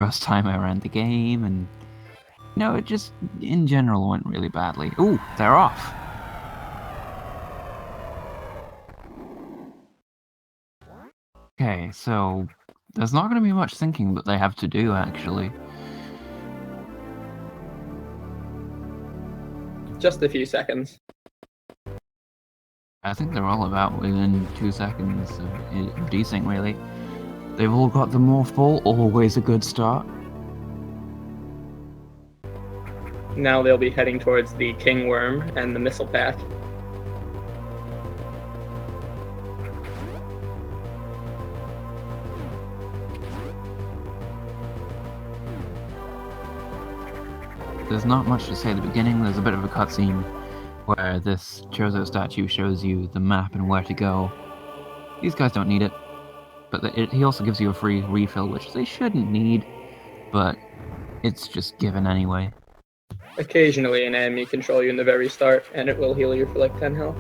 first time I ran the game, and no, it just in general went really badly. Ooh, they're off. Okay, so there's not going to be much thinking that they have to do, actually. Just a few seconds. I think they're all about within 2 seconds of desync, really. They've all got the morph ball, always a good start. Now they'll be heading towards the king worm and the missile pack. There's not much to say at the beginning. There's a bit of a cutscene where this Chozo statue shows you the map and where to go. These guys don't need it, but he also gives you a free refill, which they shouldn't need, but it's just given anyway. Occasionally an enemy control you in the very start, and it will heal you for like 10 health.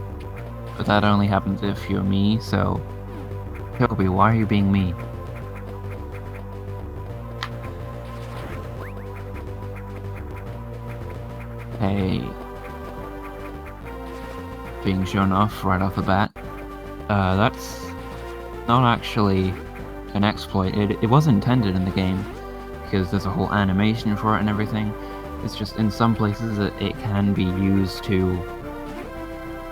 But that only happens if you're me, so... Toby, why are you being me? Hey... Being shown off right off the bat. That's not actually an exploit. It was intended in the game, because there's a whole animation for it and everything. It's just in some places it can be used to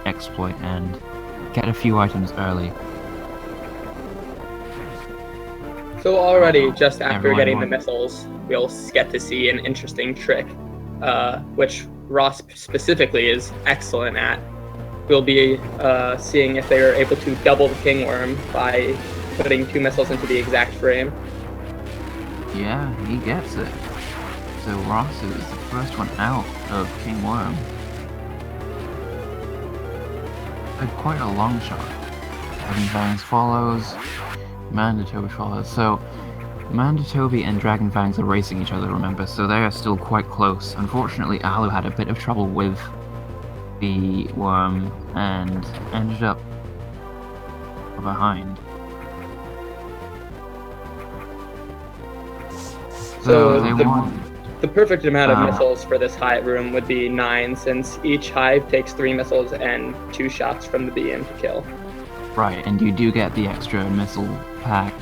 exploit and get a few items early. So already, just after getting the missiles, we'll get to see an interesting trick, which Ross specifically is excellent at. We'll be seeing if they are able to double the king worm by putting 2 missiles into the exact frame. Yeah, he gets it. So Ross is the first one out of King Worm. Quite a long shot. Dragonfangs follows, Mandatoby follows. So Mandatoby and Dragonfangs are racing each other, remember, so they are still quite close. Unfortunately, Alu had a bit of trouble with the worm and ended up behind. So they won. The perfect amount of missiles for this hive room would be 9, since each hive takes 3 missiles and 2 shots from the BM to kill. Right, and you do get the extra missile pack.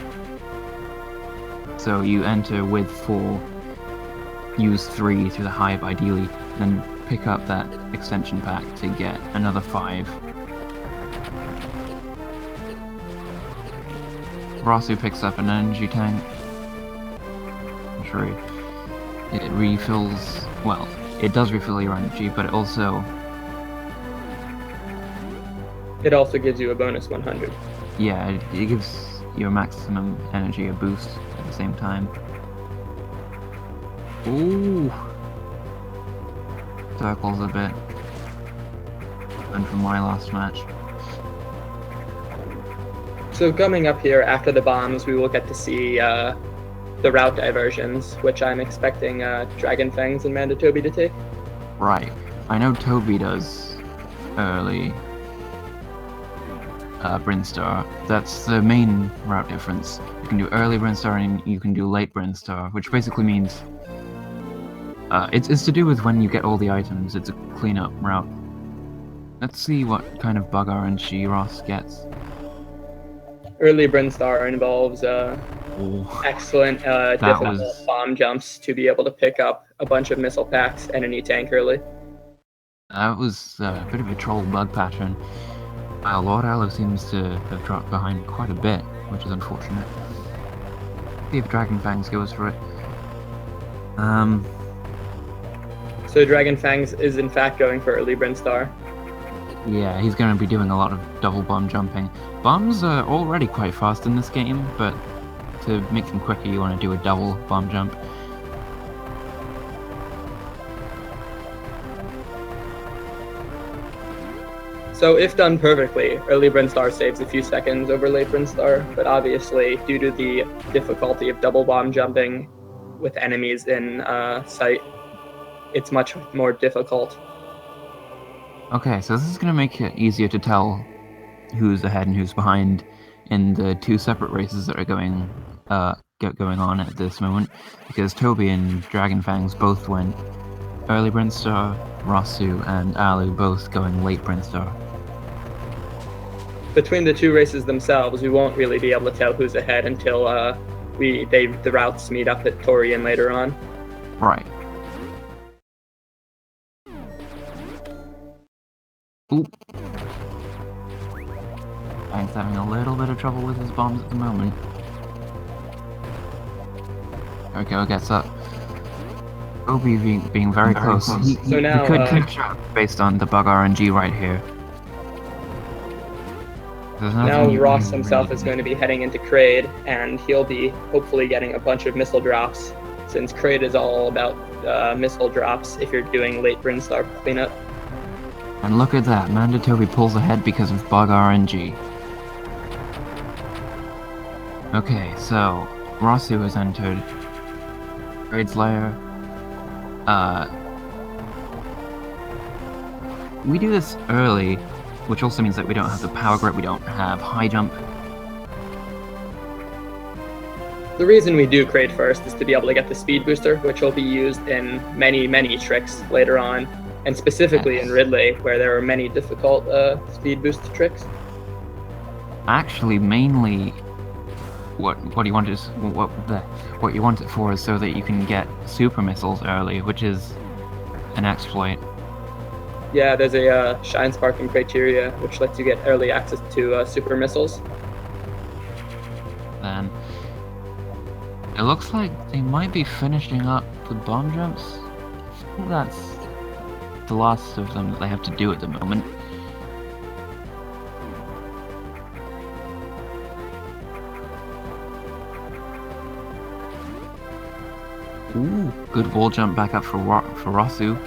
So you enter with 4, use 3 through the hive ideally, then pick up that extension pack to get another 5. Rossu picks up an energy tank. I'm sure it refills, well, it does refill your energy, but it also gives you a bonus 100. Yeah, it gives your maximum energy a boost at the same time. Ooh! Circles a bit. And from my last match. So coming up here after the bombs, we will get to see the route diversions, which I'm expecting Dragonfangs and Mandatoby to take. Right. I know Toby does early Brinstar. That's the main route difference. You can do early Brinstar and you can do late Brinstar, which basically means it's to do with when you get all the items. It's a cleanup route. Let's see what kind of bug RNG Ross gets. Early Brinstar involves excellent difficult bomb jumps to be able to pick up a bunch of missile packs and any tank early. That was a bit of a troll bug pattern. LordAlu seems to have dropped behind quite a bit, which is unfortunate. See if Dragonfangs goes for it. So Dragonfangs is in fact going for early Brinstar. Yeah, he's going to be doing a lot of double bomb jumping. Bombs are already quite fast in this game, but to make them quicker you want to do a double bomb jump. So if done perfectly, early Brinstar saves a few seconds over late Brinstar, but obviously due to the difficulty of double bomb jumping with enemies in sight, it's much more difficult. Okay, so this is going to make it easier to tell who's ahead and who's behind in the 2 separate races that are going going on at this moment, because Toby and Dragonfangs both went early Brinstar, Rossu and Alu both going late Brinstar. Between the two races themselves, we won't really be able to tell who's ahead until the routes meet up at Torian later on. Right. Oop. He's having a little bit of trouble with his bombs at the moment. Rico gets up. Obi being very close. He could catch up based on the bug RNG right here. Now Ross himself is going to be heading into Kraid, and he'll be hopefully getting a bunch of missile drops, since Kraid is all about missile drops if you're doing late Brinstar cleanup. And look at that, Mandatoby pulls ahead because of bug RNG. Okay, so Rossu has entered Kraid's lair. We do this early, which also means that we don't have the power grip, we don't have high jump. The reason we do Kraid first is to be able to get the speed booster, which will be used in many tricks later on, and specifically in Ridley, where there are many difficult speed boost tricks. Actually, mainly what you want is what you want it for is so that you can get super missiles early, which is an exploit. Yeah, there's a shine sparking criteria which lets you get early access to super missiles. Then it looks like they might be finishing up with bomb jumps. I think that's the last of them that they have to do at the moment. Ooh, good wall jump back up for Rossu.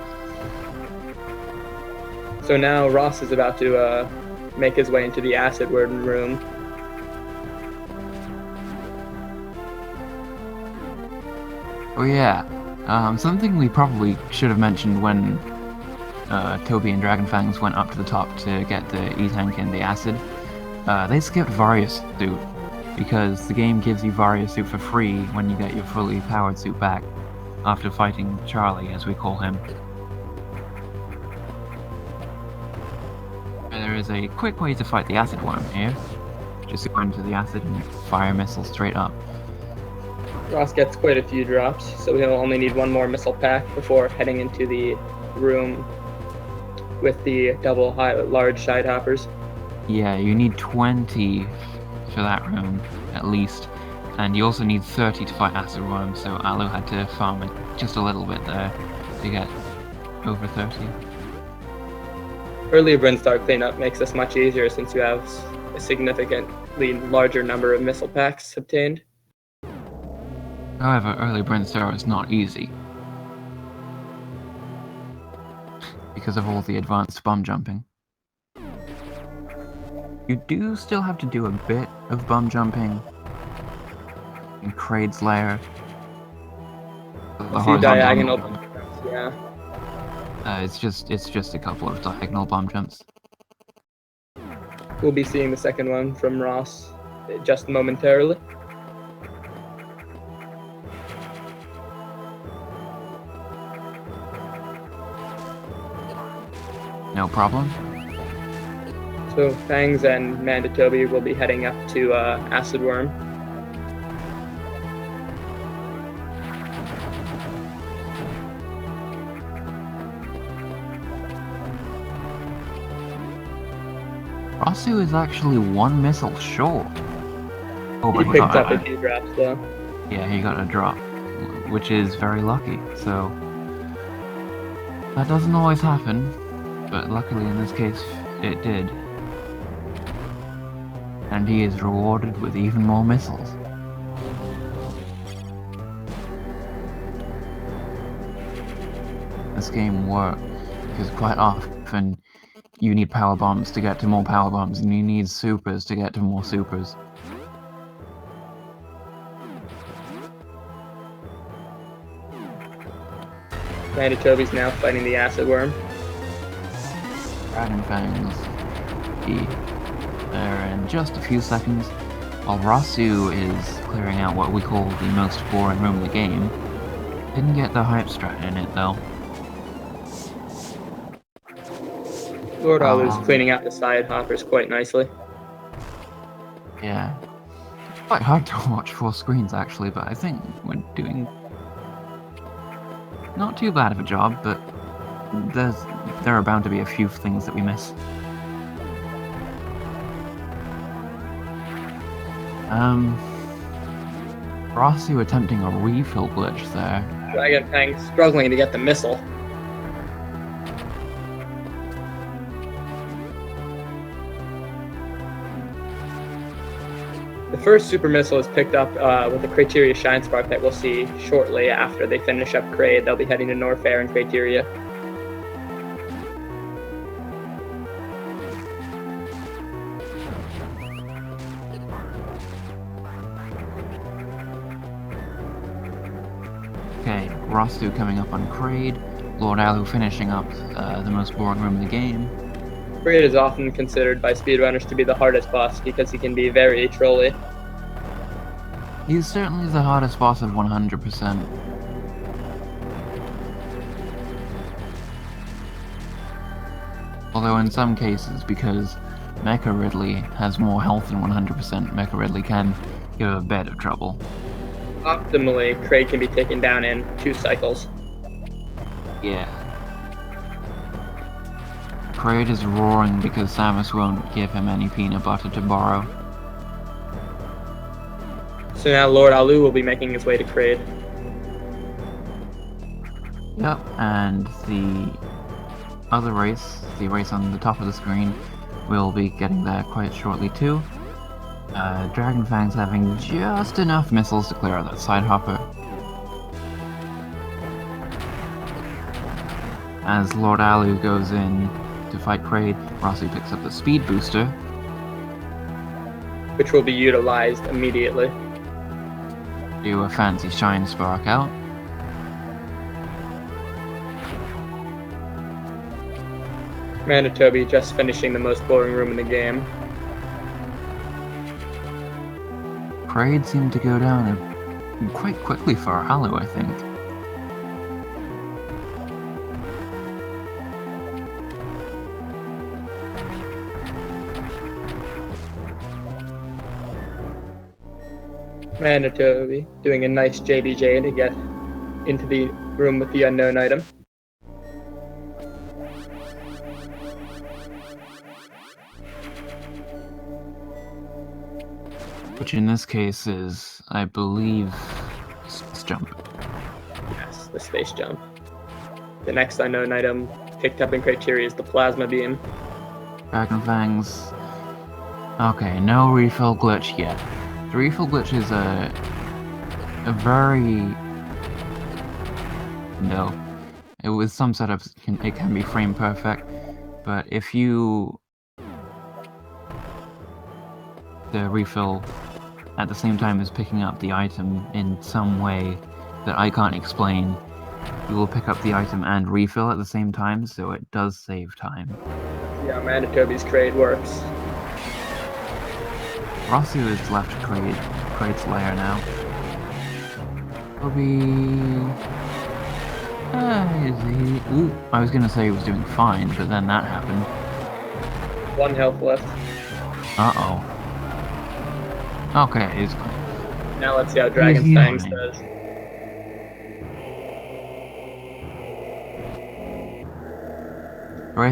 So now Ross is about to make his way into the acid warden room. Oh yeah, something we probably should have mentioned when Toby and Dragonfangs went up to the top to get the E-Tank and the acid. They skipped Various Suit, because the game gives you Various Suit for free when you get your fully powered suit back, after fighting Charlie, as we call him. There is a quick way to fight the acid worm here. Just go into the acid and fire missiles straight up. Ross gets quite a few drops, so he'll only need one more missile pack before heading into the room with the double large side hoppers. Yeah, you need 20 for that room, at least. And you also need 30 to fight acid worm, so Alu had to farm it just a little bit there to get over 30. Early Brinstar cleanup makes this much easier since you have a significantly larger number of missile packs obtained. However, early Brinstar is not easy, because of all the advanced bomb jumping. You do still have to do a bit of bomb jumping in Kraid's lair. A few diagonal bomb jumps, yeah. It's just a couple of diagonal bomb jumps. We'll be seeing the second one from Ross just momentarily. No problem. So Fangs and Mandatoby will be heading up to Acid Worm. Rossu is actually one missile short. Oh, he picked up a few drops though. Yeah, he got a drop, which is very lucky, so that doesn't always happen, but luckily in this case it did. And he is rewarded with even more missiles. This game works because quite often you need power bombs to get to more power bombs, and you need supers to get to more supers. Mandatoby's now fighting the acid worm. Dragonfangs be there in just a few seconds. while Rossu is clearing out what we call the most boring room of the game. Didn't get the hype strat in it though. LordAlu's cleaning out the side hoppers quite nicely. Yeah. It's quite hard to watch 4 screens actually, but I think we're doing not too bad of a job, but there are bound to be a few things that we miss. Rossu attempting a refill glitch there. Dragonfangs struggling to get the missile. The first super missile is picked up with the Criteria Shine Spark that we'll see shortly after they finish up Kraid. They'll be heading to Norfair and Criteria. Okay, Rossu coming up on Kraid, LordAlu finishing up the most boring room in the game. Kraid is often considered by speedrunners to be the hardest boss because he can be very trolly. He's certainly the hardest boss of 100%. Although in some cases, because Mecha Ridley has more health than 100%, Mecha Ridley can give a bit of trouble. Optimally, Kraid can be taken down in 2 cycles. Yeah. Kraid is roaring because Samus won't give him any peanut butter to borrow. So now LordAlu will be making his way to Kraid. Yep, and the other race, the race on the top of the screen, will be getting there quite shortly too. Dragonfangs having just enough missiles to clear out that side hopper. As LordAlu goes in to fight Kraid, Rossu picks up the speed booster, which will be utilized immediately. Do a fancy shine spark out. Mandatoby just finishing the most boring room in the game. Kraid seemed to go down quite quickly for Alu, I think. Mandatoby doing a nice JBJ to get into the room with the unknown item. Which in this case is, I believe, space jump. Yes, the space jump. The next unknown item picked up in Criteria is the plasma beam. Dragonfangs. Okay, no refill glitch yet. The refill glitch is a very... No. With some setups, it can be frame perfect, but if you... the refill at the same time as picking up the item in some way that I can't explain, you will pick up the item and refill at the same time, so it does save time. Yeah, Mandatoby's Kraid works. Rossu has left Kraid's lair now. Toby... is he... Ooh, I was gonna say he was doing fine, but then that happened. 1 health left. Uh-oh. Okay, he's... Now let's see how Dragonfangs does.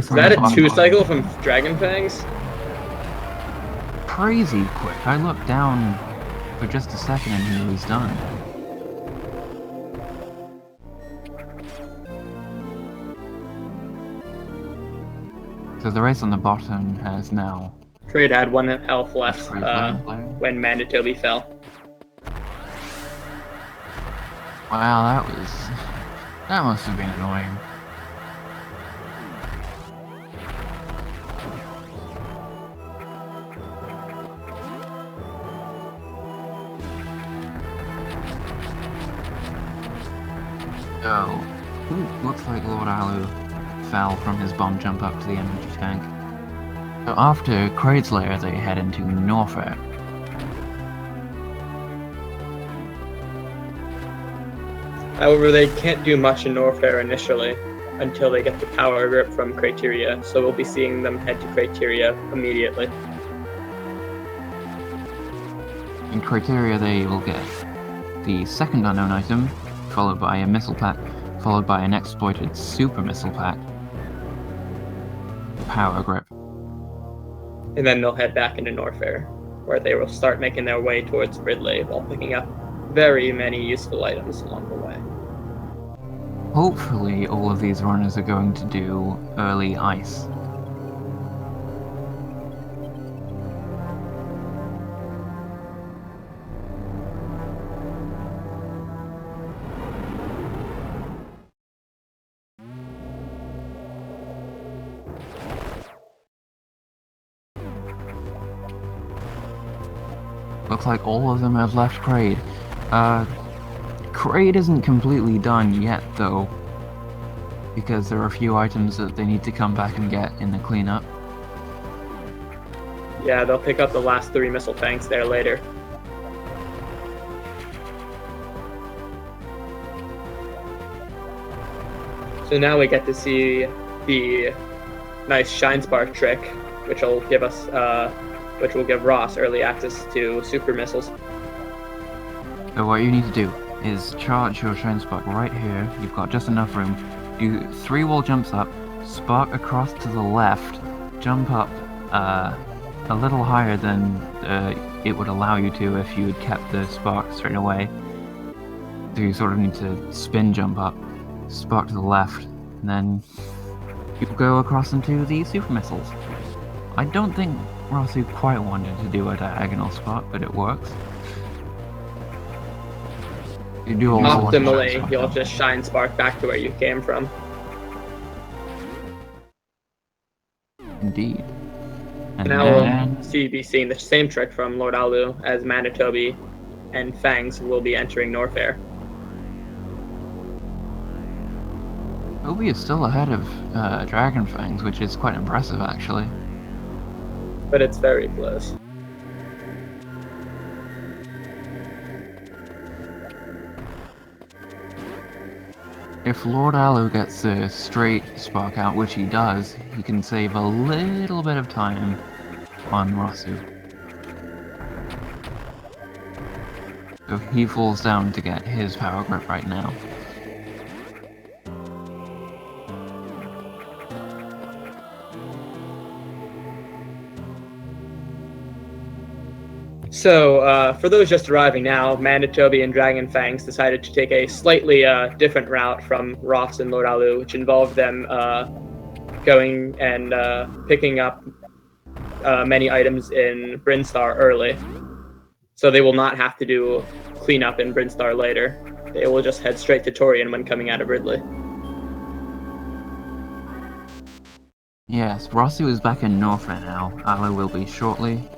Is that a 2-cycle from Dragonfangs? Crazy quick. I looked down for just a second and he was done. So the race on the bottom has now... Kraid had 1 health left when Mandatoby fell. Wow, that must have been annoying. So, looks like LordAlu fell from his bomb jump up to the energy tank. So after Kraid's lair, they head into Norfair. However, they can't do much in Norfair initially until they get the power grip from Criteria, so we'll be seeing them head to Criteria immediately. In Criteria, they will get the second unknown item, followed by a missile pack, followed by an exploited super missile pack, power grip. And then they'll head back into Norfair, where they will start making their way towards Ridley while picking up very many useful items along the way. Hopefully, all of these runners are going to do early ice. Looks like all of them have left Kraid. Kraid isn't completely done yet, though, because there are a few items that they need to come back and get in the cleanup. Yeah, they'll pick up the last 3 missile tanks there later. So now we get to see the nice Shine Spark trick, which will give us, which will give Ross early access to super missiles. So what you need to do is charge your Shine Spark right here. You've got just enough room. Do 3 wall jumps up, spark across to the left, jump up a little higher than it would allow you to if you had kept the spark straight away. So you sort of need to spin jump up, spark to the left, and then you go across into the super missiles. I don't think Rossu quite wanted to do a diagonal spark, but it works. You do optimally, you'll just Shine Spark back to where you came from. Indeed. And now then we'll be seeing the same trick from LordAlu as Mandatoby and Fangs will be entering Norfair. Toby is still ahead of Dragonfangs, which is quite impressive, actually. But it's very close. If LordAlu gets a straight spark out, which he does, he can save a little bit of time on Rossu. So he falls down to get his power grip right now. So, for those just arriving now, Mandatoby and Dragonfangs decided to take a slightly different route from Ross and LordAlu, which involved them going and picking up many items in Brinstar early. So they will not have to do cleanup in Brinstar later. They will just head straight to Torian when coming out of Ridley. Yes, Rossu is back in Norfair now. Alu will be shortly.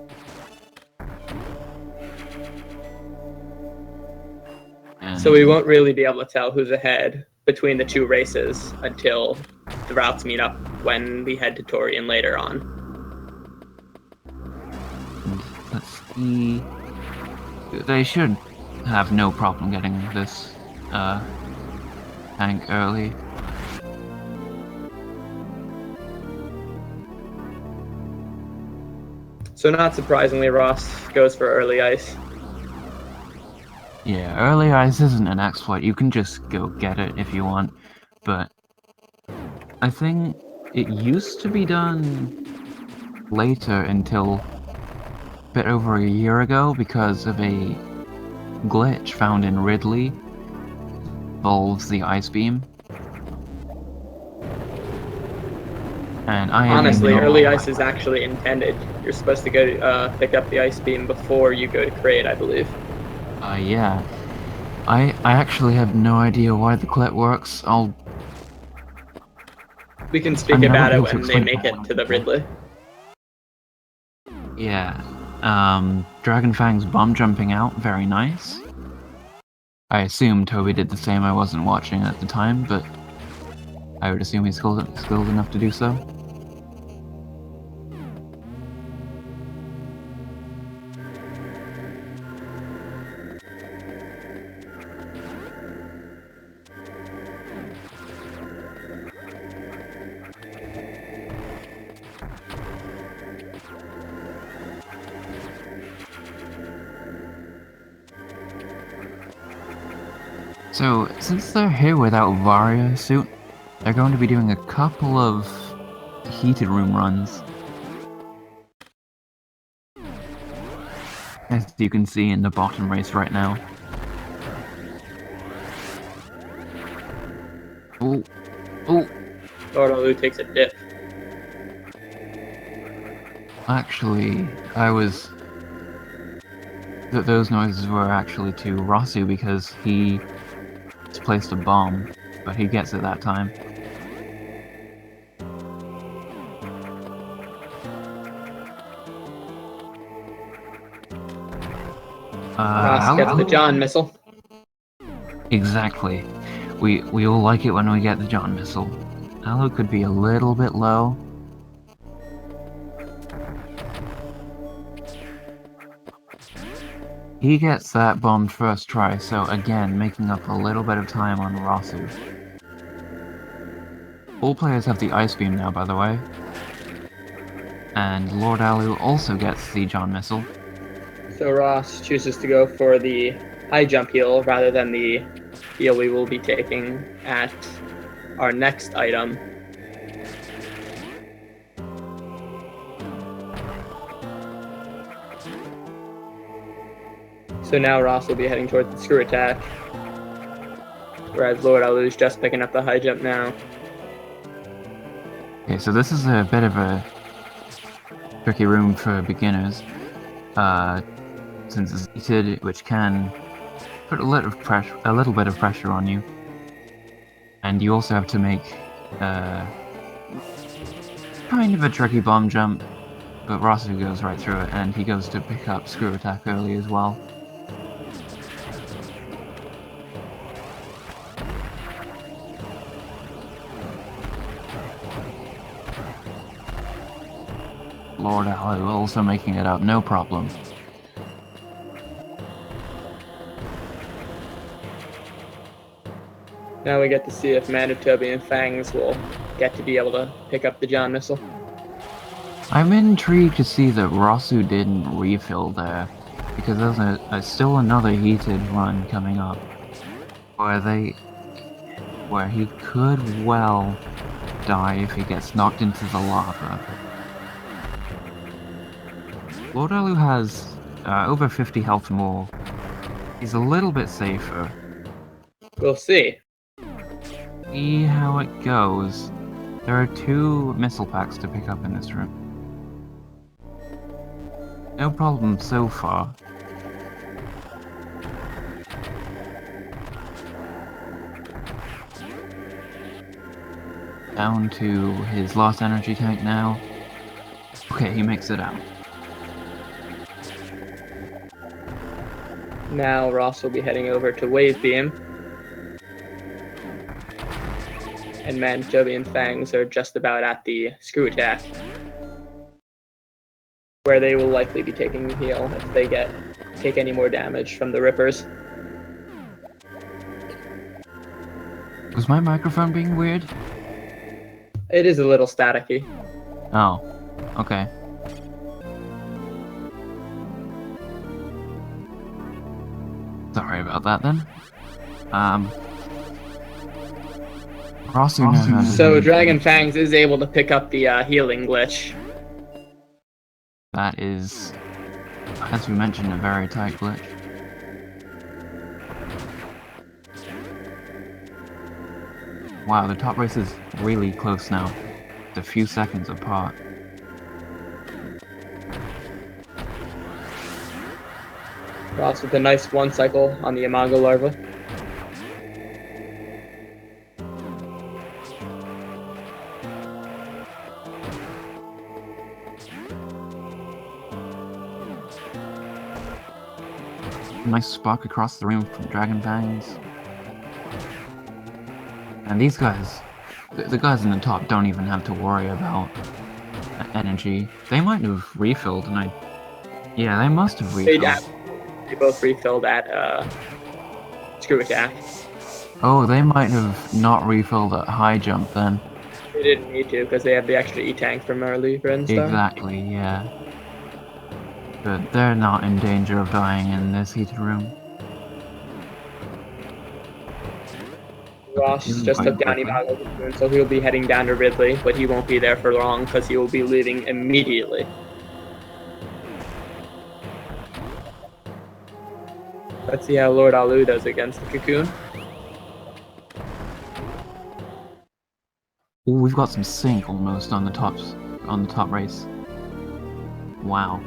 So we won't really be able to tell who's ahead between the 2 races until the routes meet up when we head to Torian later on. Let's see. They should have no problem getting this tank early. So not surprisingly, Ross goes for early ice. Yeah, early ice isn't an exploit. You can just go get it if you want, but I think it used to be done later until a bit over a year ago because of a glitch found in Ridley. Involves the ice beam. And honestly, early ice is actually intended. You're supposed to go pick up the ice beam before you go to Kraid, I believe. Yeah. I actually have no idea why the clip works. We can speak about it when they make it to the Ridley. Yeah. Dragonfangs bomb jumping out, very nice. I assume Toby did the same. I wasn't watching at the time, but I would assume he's skilled enough to do so. So, since they're here without Varia suit, they're going to be doing a couple of heated room runs. As you can see in the bottom race right now. Oh, oh. LordAlu takes a dip. Actually, those noises were actually to Rossu because he placed a bomb, but he gets it that time. Ross gets the John missile. Exactly. We all like it when we get the John missile. Alu could be a little bit low. He gets that bombed first try, so again, making up a little bit of time on Rossu. All players have the Ice Beam now, by the way. And LordAlu also gets the John missile. So Ross chooses to go for the high jump heal rather than the heal we will be taking at our next item. So now Ross will be heading towards the screw attack, whereas LordAlu is just picking up the high jump now. Okay, so this is a bit of a tricky room for beginners, since it's heated, which can put a little bit of pressure on you, and you also have to make kind of a tricky bomb jump. But Rossu goes right through it, and he goes to pick up screw attack early as well. LordAlu also making it up, no problem. Now we get to see if Mandatoby and Fangs will get to be able to pick up the John missile. I'm intrigued to see that Rossu didn't refill there, because there's still another heated run coming up, where he could well die if he gets knocked into the lava. LordAlu has over 50 health more. He's a little bit safer. We'll see. See how it goes. There are 2 missile packs to pick up in this room. No problem so far. Down to his last energy tank now. Okay, he makes it out. Now Ross will be heading over to Wave Beam. And Mandatoby and Fangs are just about at the screw attack, where they will likely be taking the heal if they take any more damage from the Rippers. Was my microphone being weird? It is a little staticky. Oh, okay. Sorry about that then. Rossu knows. So Dragonfangs is able to pick up the healing glitch. That is, as we mentioned, a very tight glitch. Wow, the top race is really close now. It's a few seconds apart. Ross with a nice one cycle on the Imago larva. Nice spark across the room from Dragonfangs. And these guys, the guys in the top don't even have to worry about energy. They might have refilled, and yeah, they must have refilled. They both refilled at screw attack. Oh, they might have not refilled at high jump then. They didn't need to because they have the extra E-tank from early Brinstar. Exactly, yeah. But they're not in danger of dying in this heated room. Ross just took down Imago, so he'll be heading down to Ridley, but he won't be there for long because he will be leaving immediately. Let's see how LordAlu does against the Cocoon. Oh, we've got some sync almost on the top race. Wow.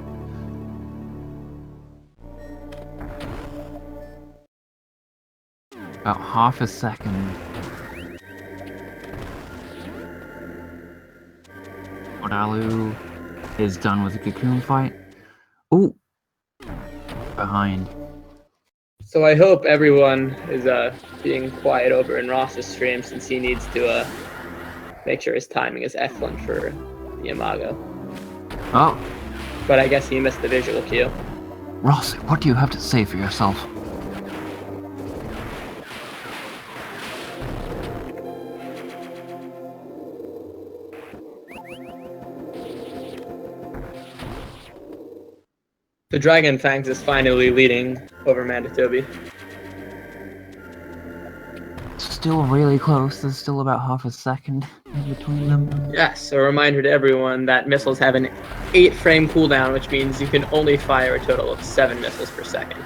About half a second. LordAlu is done with the Cocoon fight. Oh! Behind. So I hope everyone is being quiet over in Ross's stream since he needs to make sure his timing is excellent for the Imago. Oh! But I guess he missed the visual cue. Ross, what do you have to say for yourself? The Dragonfangs is finally leading over Mandatoby. Still really close. There's still about half a second in between them. Yes, a reminder to everyone that missiles have an 8-frame cooldown, which means you can only fire a total of 7 missiles per second.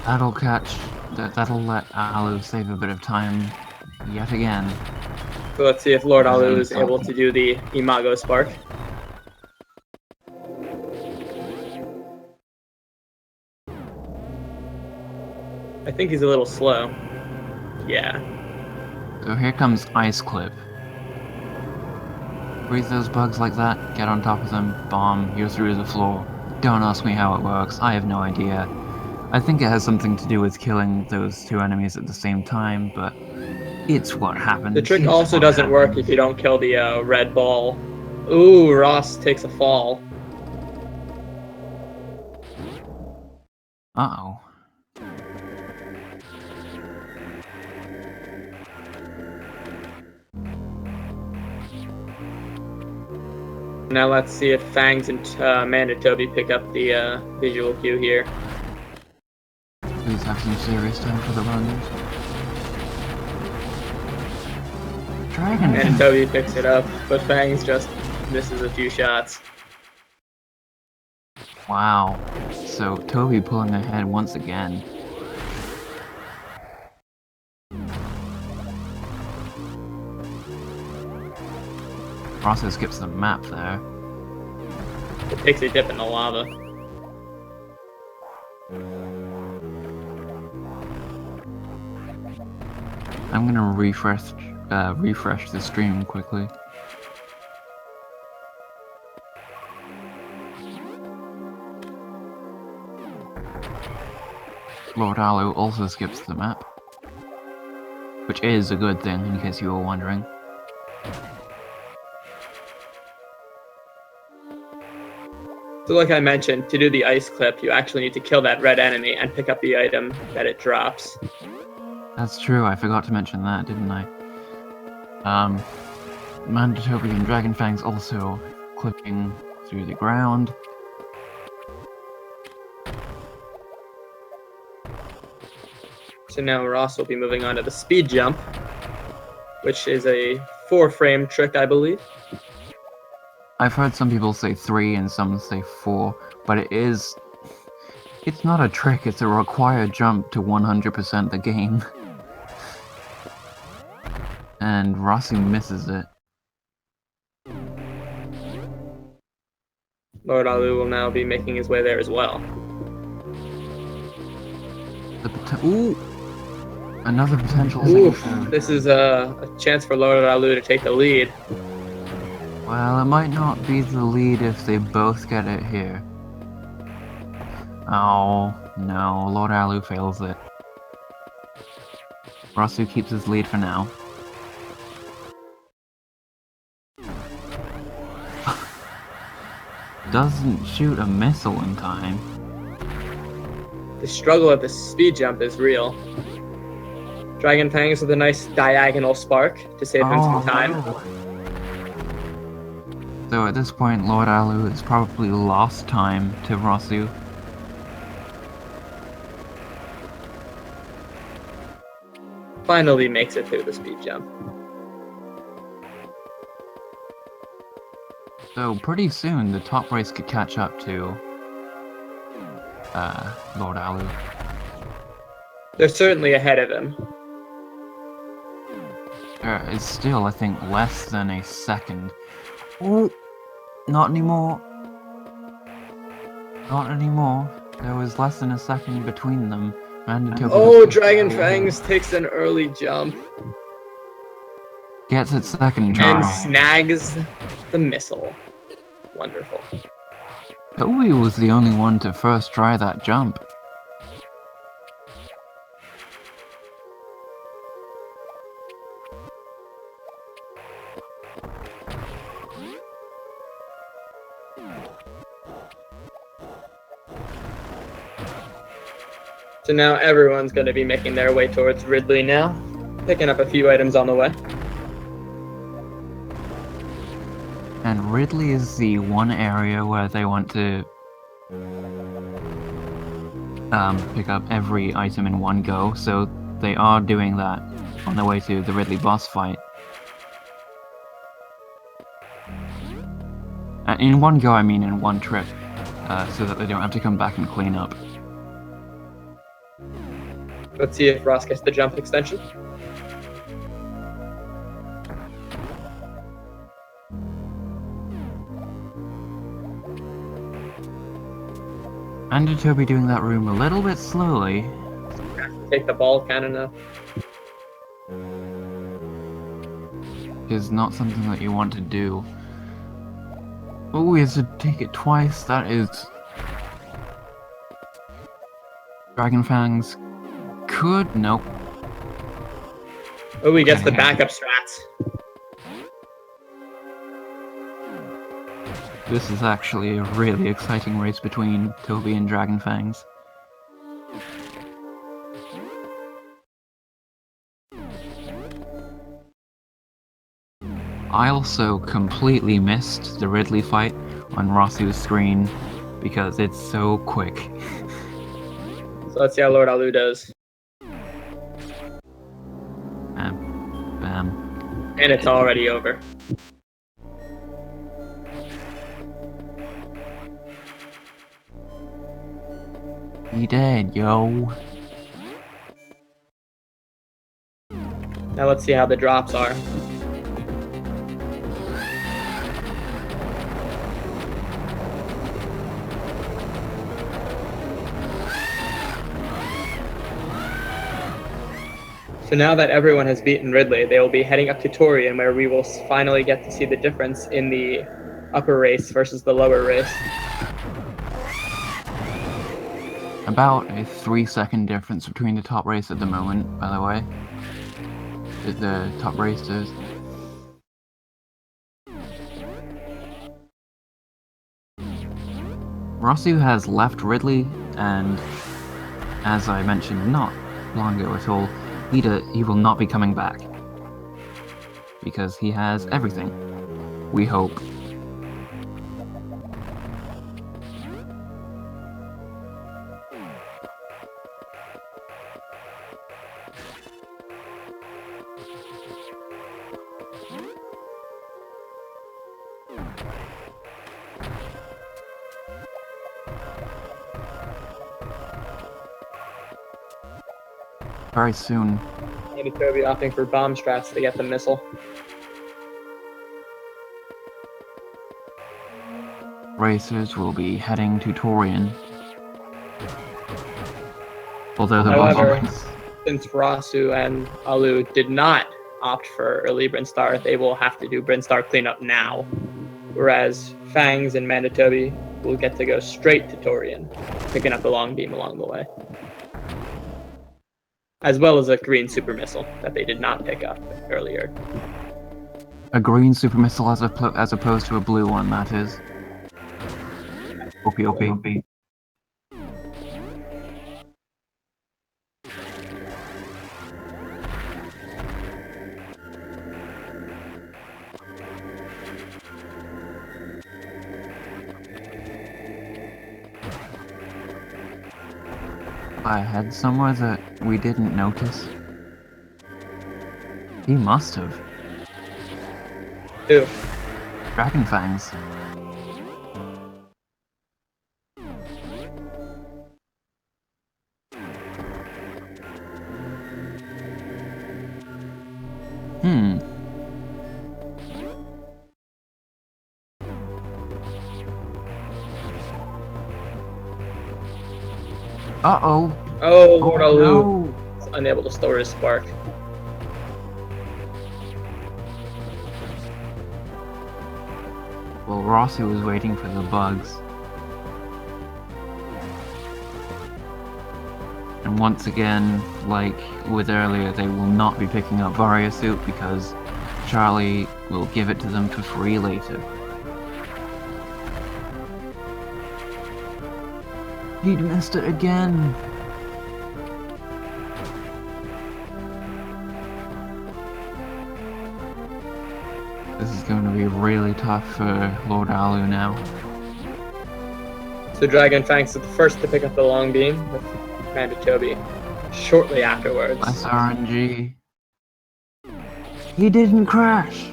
That'll catch. That'll let Alu save a bit of time yet again. So let's see if LordAlu is able to do the Imago Spark. I think he's a little slow. Yeah. So here comes Ice Clip. Breathe those bugs like that, get on top of them, bomb, you're through to the floor. Don't ask me how it works, I have no idea. I think it has something to do with killing those two enemies at the same time, but it's what happens. The trick also doesn't work if you don't kill the red ball. Ooh, Ross takes a fall. Uh-oh. Now let's see if Fangs and Mandatoby pick up the visual cue here. Please have some serious time for the runs. Mandatoby picks it up, but Fangs just misses a few shots. Wow. So Toby pulling ahead once again. Also skips the map there. It takes a dip in the lava. I'm gonna refresh the stream quickly. LordAlu also skips the map, which is a good thing in case you were wondering. So like I mentioned, to do the ice clip, you actually need to kill that red enemy and pick up the item that it drops. That's true, I forgot to mention that, didn't I? Mandatoby and Dragonfangs also clipping through the ground. So now Ross will be moving on to the speed jump, which is a 4-frame trick, I believe. I've heard some people say 3 and some say 4, but it's not a trick, it's a required jump to 100% the game. And Rossi misses it. LordAlu will now be making his way there as well. Ooh! Another potential Oof, save. this is a chance for LordAlu to take the lead. Well, it might not be the lead if they both get it here. Oh, no, LordAlu fails it. Rossu keeps his lead for now. Doesn't shoot a missile in time. The struggle at the speed jump is real. Dragonfangs with a nice diagonal spark to save him some time. No. So at this point, LordAlu has probably lost time to Rossu. Finally makes it through the speed jump. So pretty soon, the top race could catch up to LordAlu. They're certainly ahead of him. It's still, I think, less than a second. Oh, not anymore. Not anymore. There was less than a second between them. Mandatoby Oh, Dragonfangs takes an early jump. Gets its second try. And snags the missile. Wonderful. Toby was the only one to first try that jump. So now everyone's going to be making their way towards Ridley now, picking up a few items on the way. And Ridley is the one area where they want to pick up every item in one go, so they are doing that on their way to the Ridley boss fight. In one go, I mean in one trip, so that they don't have to come back and clean up. Let's see if Ross gets the jump extension. Mandatoby doing that room a little bit slowly. Take the ball cannon now. Is not something that you want to do. Oh, he has to take it twice. That is... Dragonfangs could... Nope. Oh, he gets the backup strats. This is actually a really exciting race between Toby and Dragonfangs. I also completely missed the Ridley fight on Rossu's screen because it's so quick. So let's see how LordAlu does. Bam. Bam. And it's already over. He dead, yo. Now let's see how the drops are. So now that everyone has beaten Ridley, they will be heading up to Torian, where we will finally get to see the difference in the upper race versus the lower race. About a 3-second difference between the top race at the moment, by the way. The top racers. Rossu has left Ridley, and as I mentioned not long ago at all, he will not be coming back. Because he has everything. We hope. Very soon. Mandatoby opting for bomb strats to get the missile. Racers will be heading to Torian. Although the However, boss... since Rossu and Alu did not opt for early Brinstar, they will have to do Brinstar cleanup now. Whereas Fangs and Mandatoby will get to go straight to Torian, picking up the long beam along the way. As well as a green super missile that they did not pick up earlier. A green super missile as opposed to a blue one, that is. OP. ahead somewhere that we didn't notice? He must have. Who? Dragonfangs. Hmm. Uh-oh. Oh, LordAlu no. is unable to store his spark. Well, Rossu was waiting for the bugs. And once again, like with earlier, they will not be picking up Varia Suit because Charlie will give it to them for free later. He'd missed it again! This is going to be really tough for LordAlu now. So Dragonfangs is the first to pick up the long beam with Mandatoby shortly afterwards. Less RNG. He didn't crash!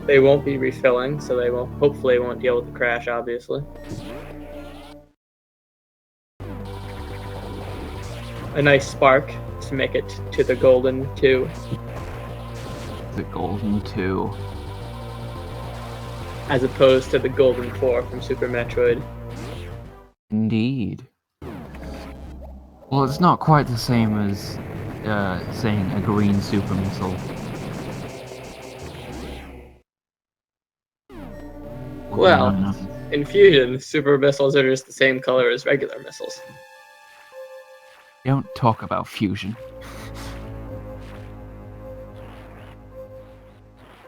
They won't be refilling, so they will hopefully won't deal with the crash, obviously. A nice spark to make it to the golden 2. The golden 2. As opposed to the golden 4 from Super Metroid. Indeed. Well, it's not quite the same as saying a green super missile. Well, in Fusion, super missiles are just the same color as regular missiles. Don't talk about fusion.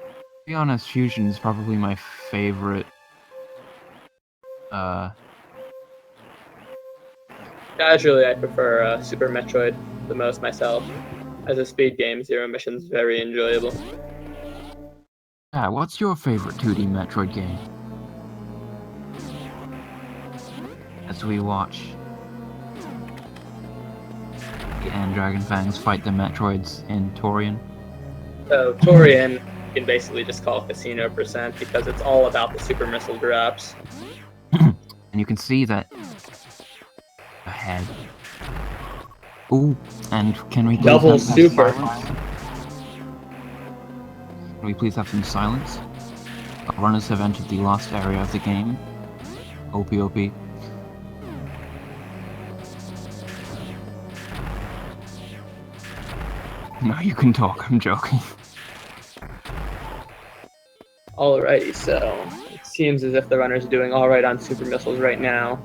To be honest, fusion is probably my favorite. Casually, I prefer Super Metroid the most myself. As a speed game, Zero Mission's very enjoyable. Yeah, what's your favorite 2D Metroid game? As we watch and Dragonfangs fight the Metroids in Torian. So Torian, you can basically just call Casino % because it's all about the super missile drops. And you can see that ahead. Ooh, and can we please Double have some super. silence? Can we please have some silence? Our runners have entered the last area of the game. OP. No, you can talk, I'm joking. Alrighty, so it seems as if the runners are doing alright on super missiles right now.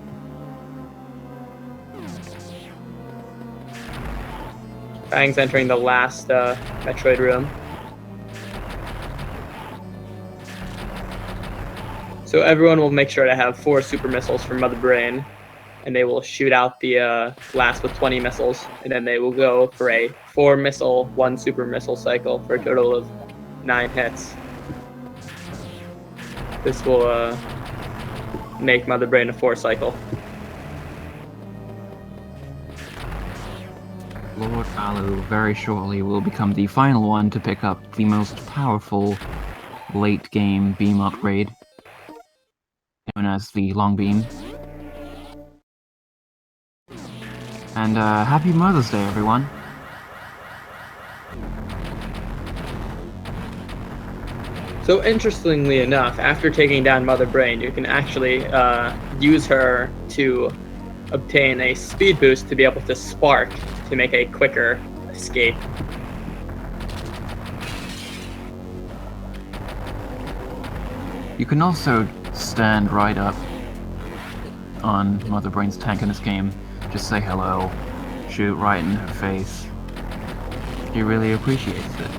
Fangs entering the last Metroid room. So everyone will make sure to have 4 super missiles from Mother Brain, and they will shoot out the last with 20 missiles, and then they will go for a 4 missile, 1 super missile cycle for a total of 9 hits. This will make Mother Brain a 4 cycle. LordAlu very shortly will become the final one to pick up the most powerful late-game beam upgrade, known as the Long Beam. And happy Mother's Day, everyone! So interestingly enough, after taking down Mother Brain, you can actually use her to obtain a speed boost to be able to spark to make a quicker escape. You can also stand right up on Mother Brain's tank in this game, just say hello, shoot right in her face. She really appreciates it.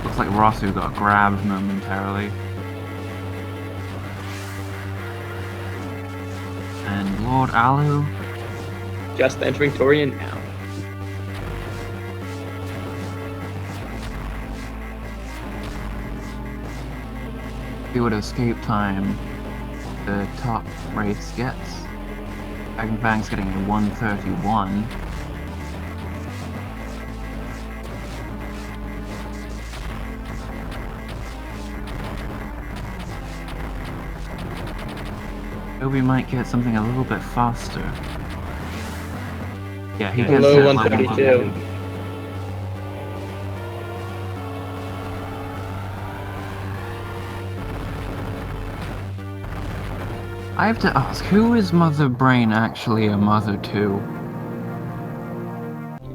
Looks like Rossu got grabbed momentarily. And LordAlu Just entering Torian now. see what escape time the top race gets. Dragonfangs getting a 131. We might get something a little bit faster. Yeah, he gets low it. 132. I have to ask, who is Mother Brain actually a mother to?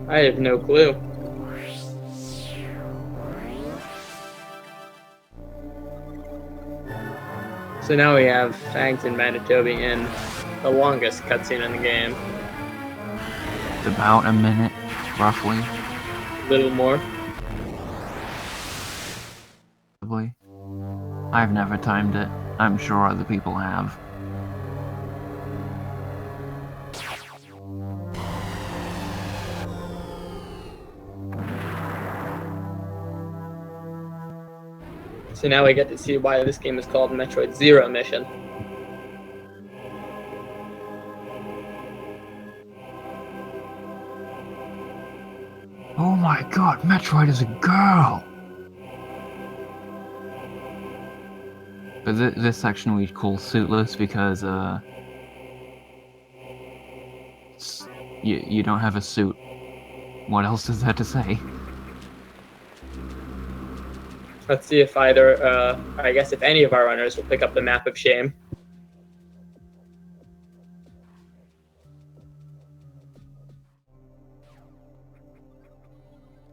I have no clue. So now we have Fangs and Mandatoby in the longest cutscene in the game. It's about a minute, roughly. A little more. Probably. I've never timed it. I'm sure other people have. So now we get to see why this game is called Metroid Zero Mission. Oh my god, Metroid is a girl! But this section we'd call suitless because, you don't have a suit. What else is there to say? Let's see if either, I guess if any of our runners will pick up the map of shame.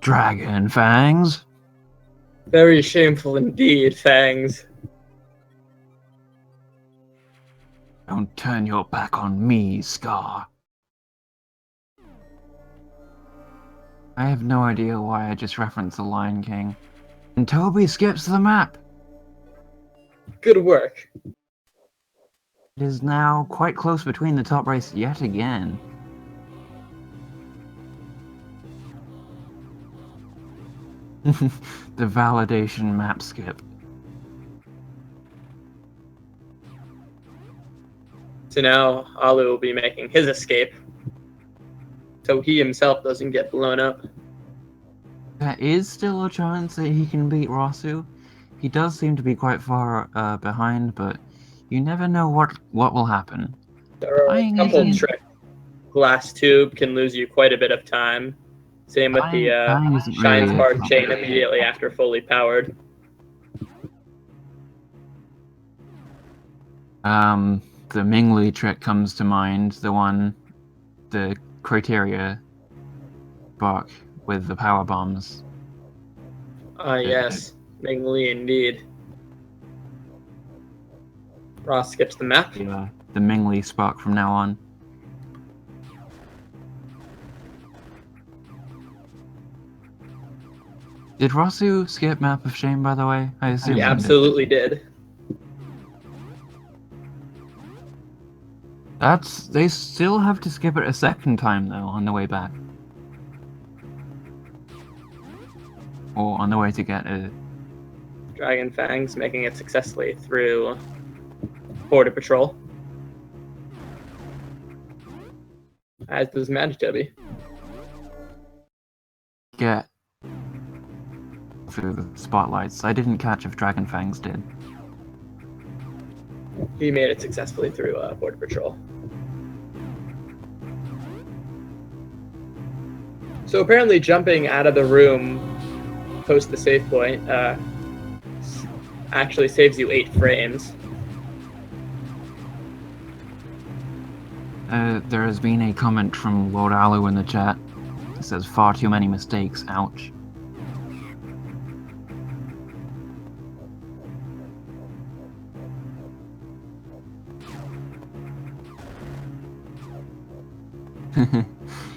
Dragonfangs? Very shameful indeed, Fangs. Don't turn your back on me, Scar. I have no idea why I just referenced The Lion King. And Toby skips the map! Good work. It is now quite close between the top race yet again. The validation map skip. So now Alu will be making his escape, so he himself doesn't get blown up. There is still a chance that he can beat Rossu. He does seem to be quite far behind, but you never know what will happen. There are a couple tricks. Glass tube can lose you quite a bit of time. Same with the Shine Spark chain immediately after fully powered. The Mingli trick comes to mind, the criteria spark with the power bombs. Yes, Mingli indeed. Ross skips the map. Yeah, the Mingli spark from now on. Did Rossu skip Map of Shame, by the way? I assume he absolutely did. They still have to skip it a second time, though, on the way back. Or on the way to get a... Dragonfangs making it successfully through Border Patrol. As does Mandatoby. Get through the spotlights. I didn't catch if Dragonfangs did. He made it successfully through Border Patrol. So apparently jumping out of the room post the save point actually saves you 8 frames. There has been a comment from LordAlu in the chat. It says far too many mistakes, ouch.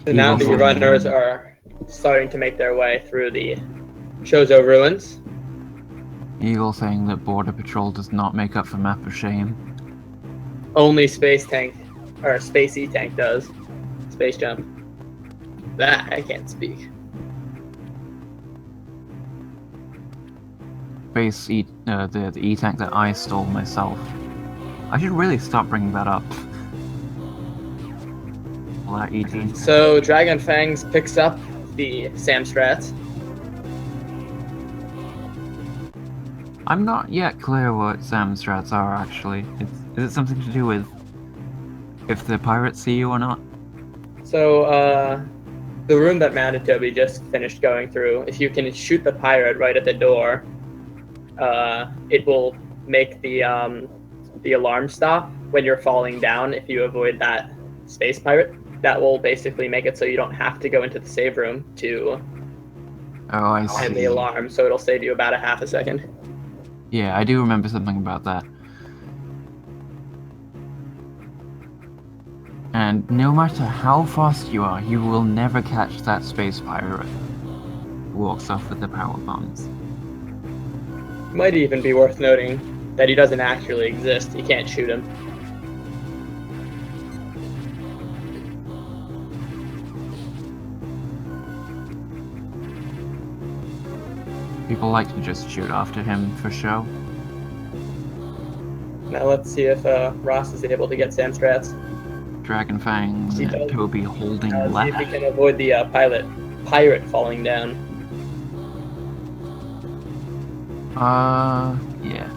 So now the runners are starting to make their way through the Chozo ruins. Eagle saying that Border Patrol does not make up for Map of Shame. Only Space Tank, or Space E-Tank does. Space Jump. That I can't speak. Space E, the E-Tank that I stole myself. I should really stop bringing that up. Flat 18. So Dragonfangs picks up the Samstrats. I'm not yet clear what Samstrats are, actually. Is it something to do with if the pirates see you or not? So, the room that Mandatoby just finished going through, if you can shoot the pirate right at the door, it will make the alarm stop when you're falling down if you avoid that space pirate. That will basically make it so you don't have to go into the save room to Oh, I see. end the alarm, so it'll save you about a half a second. Yeah, I do remember something about that. And no matter how fast you are, you will never catch that space pirate who walks off with the power bombs. Might even be worth noting that he doesn't actually exist. You can't shoot him. People like to just shoot after him for show. Now let's see if Ross is able to get Samstrats. Dragonfangs and Toby holding left. See if he can avoid the pirate falling down. Yeah.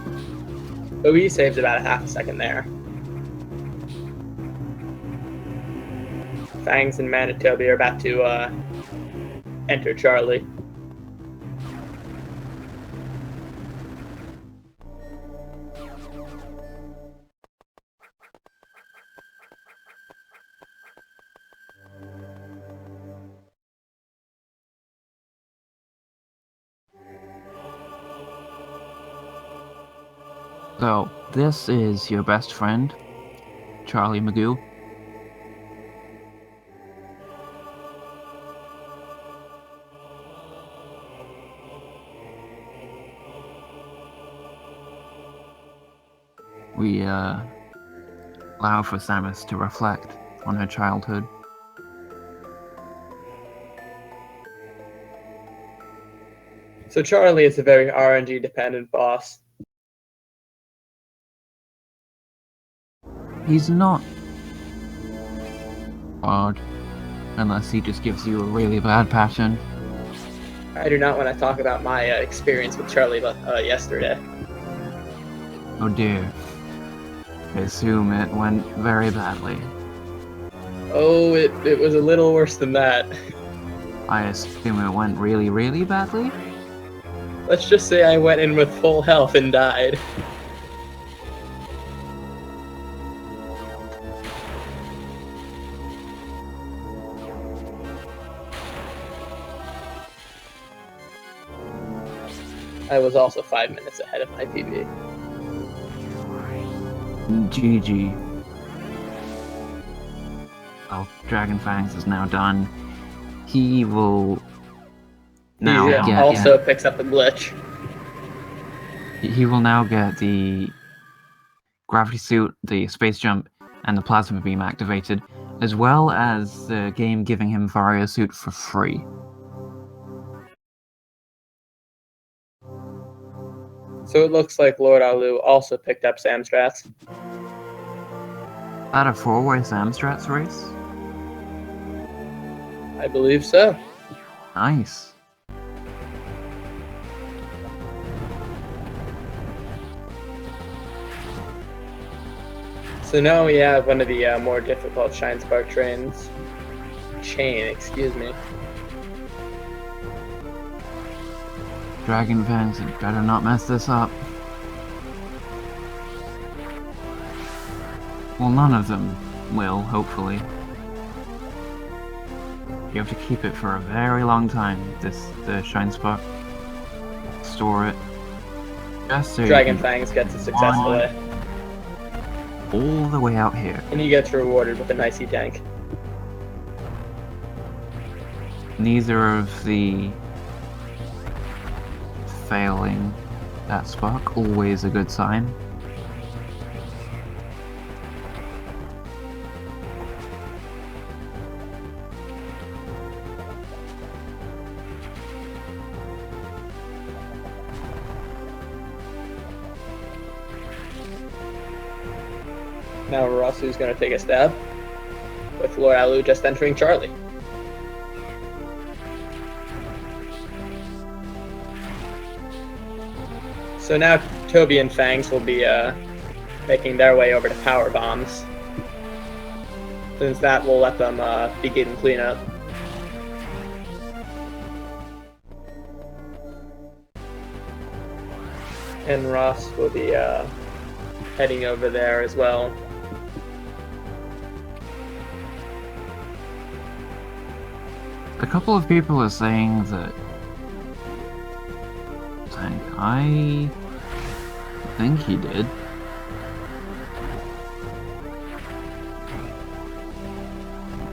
So he saves about a half a second there. Fangs and Mandatoby are about to enter Charlie. So, this is your best friend, Charlie Magoo. We, allow for Samus to reflect on her childhood. So Charlie is a very RNG dependent boss. He's not hard, unless he just gives you a really bad pattern. I do not want to talk about my experience with Charlie yesterday. Oh dear. I assume it went very badly. Oh, it was a little worse than that. I assume it went really, really badly? Let's just say I went in with full health and died. I was also 5 minutes ahead of my PB. GG. Well, Dragonfangs is now done. He will now He also picks up the glitch. He will now get the gravity suit, the space jump, and the plasma beam activated, as well as the game giving him Vario suit for free. So it looks like LordAlu also picked up Samstrats. At a 4-way Samstrats race? I believe so. Nice. So now we have one of the more difficult Shine Spark chain, excuse me. Dragonfangs, you better not mess this up. Well, none of them will, hopefully. You have to keep it for a very long time, the Shine Spark. Store it. Just so Dragonfangs gets it successfully. All the way out here. And he gets rewarded with a nicey tank. Neither of the failing that spark, always a good sign. Now Rossu's going to take a stab. with LordAlu just entering Charlie. So now Toby and Fangs will be making their way over to Power Bombs. Since that will let them begin cleanup. And Ross will be heading over there as well. A couple of people are saying that I think he did.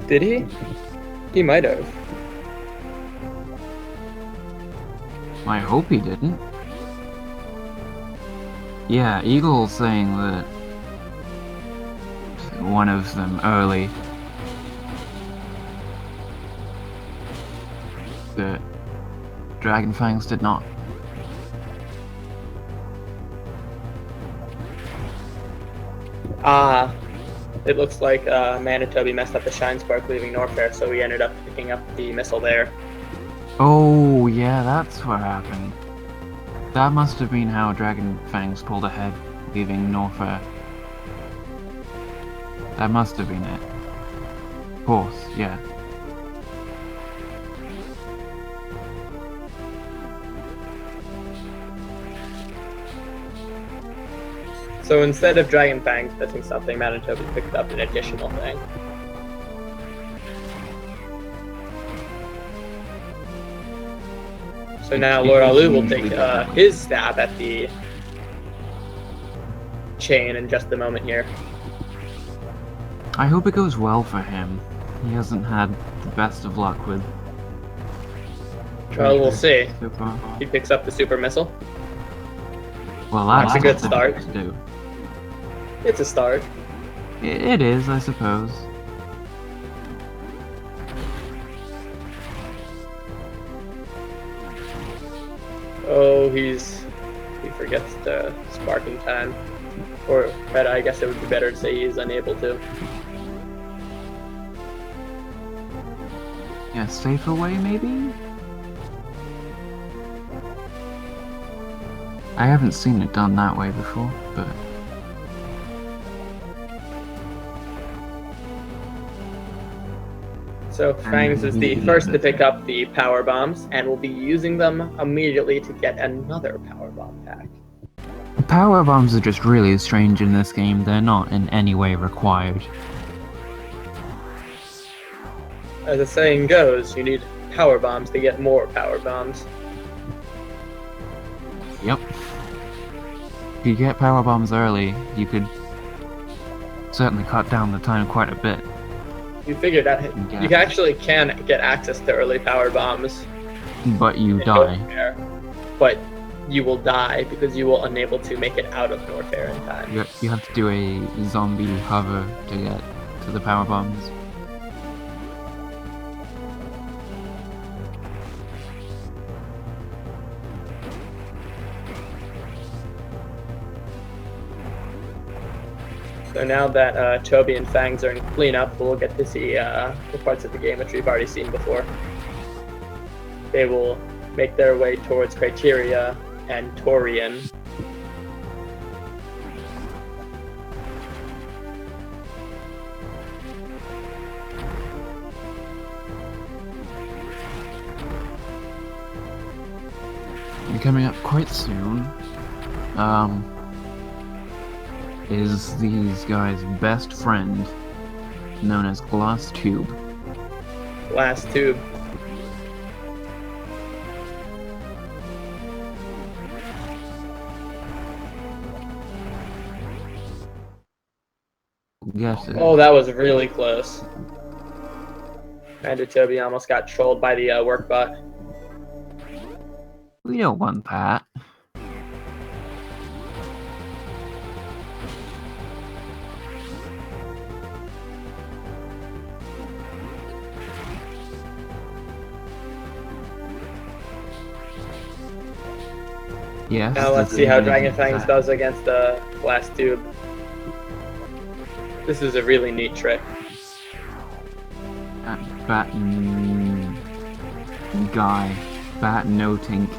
Did he? He might have. I hope he didn't. Yeah, Eagle's saying that one of them early. That Dragonfangs did not. It looks like Mandatoby messed up the Shine Spark leaving Norfair, so we ended up picking up the missile there. Oh, yeah, that's what happened. That must have been how Dragonfangs pulled ahead, leaving Norfair. That must have been it. Of course, yeah. So instead of Dragonfangs missing something, Mandatoby picked up an additional thing. So now LordAlu will take his stab at the chain in just a moment here. I hope it goes well for him. He hasn't had the best of luck with... Well, we'll see. He picks up the super missile. Well, that's a good start. To do. It's a start. It is, I suppose. Oh, he forgets the sparking time. Or better, I guess it would be better to say he's unable to. Yeah, safer way, maybe? I haven't seen it done that way before, but... So Fangs is the first to pick up the power bombs, and will be using them immediately to get another power bomb pack. Power bombs are just really strange in this game. They're not in any way required. As the saying goes, you need power bombs to get more power bombs. Yep. If you get power bombs early, you could certainly cut down the time quite a bit. You figured out you actually can get access to early power bombs. But you die. But you will die because you will unable to make it out of Norfair in time. You have to do a zombie hover to get to the power bombs. So now that Toby and Fangs are in cleanup, we'll get to see the parts of the game which we've already seen before. They will make their way towards Criteria and Torian. And coming up quite soon, is these guys' best friend, known as Glass Tube. Glass Tube. Guess it. Oh, that was really close. Mandatoby almost got trolled by the work bot. We don't want that. Yes. Now let's see how Dragonfangs does against the Glass Tube. This is a really neat trick. Guy. Bat noting.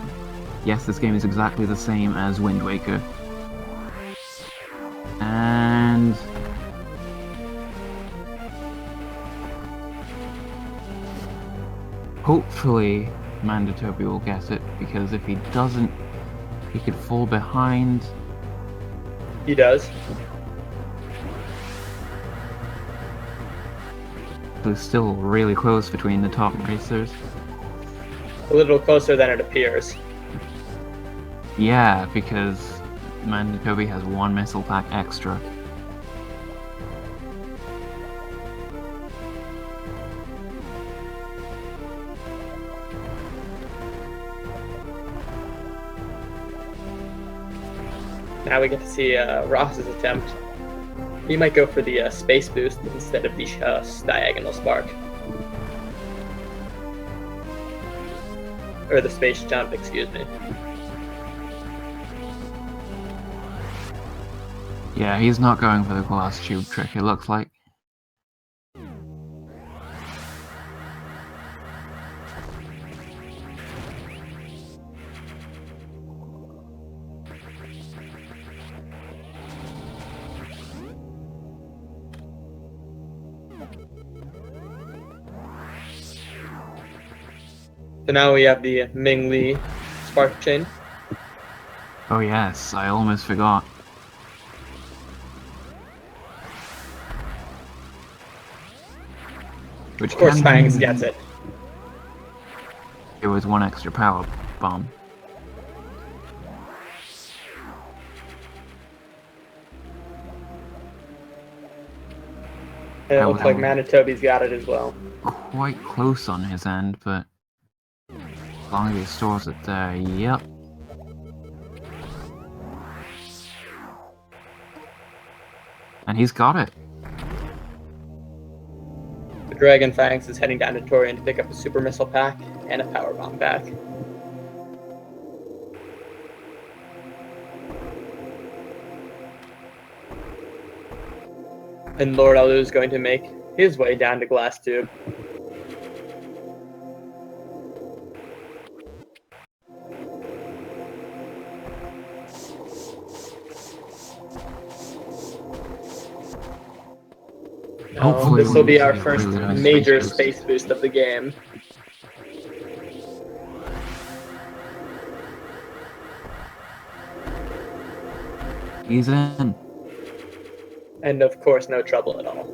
Yes, this game is exactly the same as Wind Waker. And... hopefully Mandatoby will get it, because if he doesn't, he could fall behind. He does. It's still really close between the top racers. A little closer than it appears. Yeah, because Mandatoby has one missile pack extra. Now we get to see Ross's attempt. He might go for the space boost instead of the diagonal spark. Or the space jump, excuse me. Yeah, he's not going for the glass tube trick, it looks like. So now we have the Ming Li spark chain. Oh yes, I almost forgot. Which Of course, can Fangs be- gets it. It was one extra power bomb. And it looks like Mandatoby's got it as well. Quite close on his end, but as long as he stores it there, yep. And he's got it. The Dragonfangs is heading down to Torian to pick up a super missile pack and a power bomb pack. And LordAlu is going to make his way down to Glass Tube. Hopefully this will be our we first really nice major space space boost of the game. He's in. And of course, no trouble at all.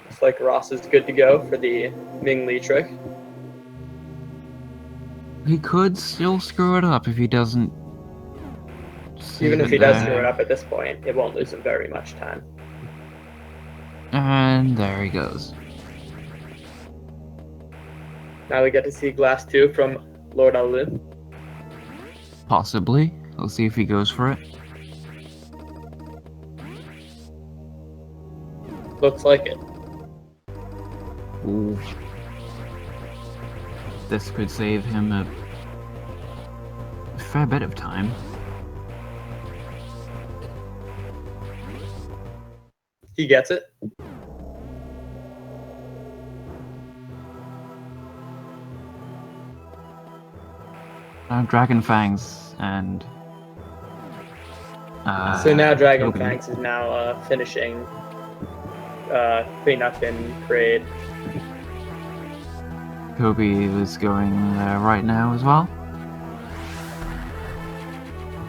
Looks like Ross is good to go for the Ming Li trick. He could still screw it up if he doesn't. Even if save he does there. screw it up at this point, it won't lose him very much time. And there he goes. Now we get to see Glass 2 from LordAlu. Possibly. We'll see if he goes for it. Looks like it. Ooh. This could save him a fair bit of time. He gets it. Dragonfangs and So now Toby. Dragonfangs is now finishing cleanup in Parade. Kobe is going there right now as well.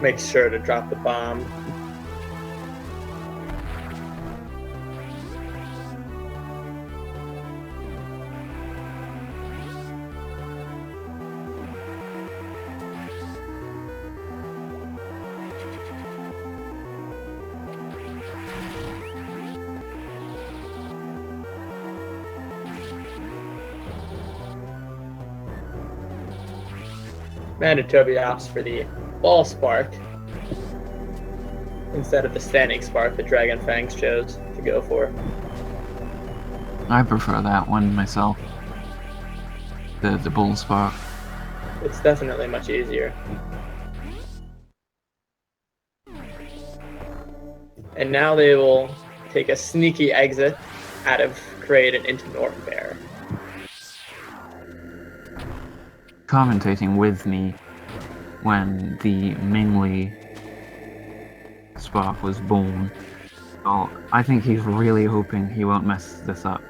Makes sure to drop the bomb. Mandatoby opts for the ball spark instead of the standing spark that Dragonfangs chose to go for. I prefer that one myself. The bull spark. It's definitely much easier. And now they will take a sneaky exit out of Kraid and into Norfair. Commentating with me when the Mingli spark was born. Oh, I think he's really hoping he won't mess this up.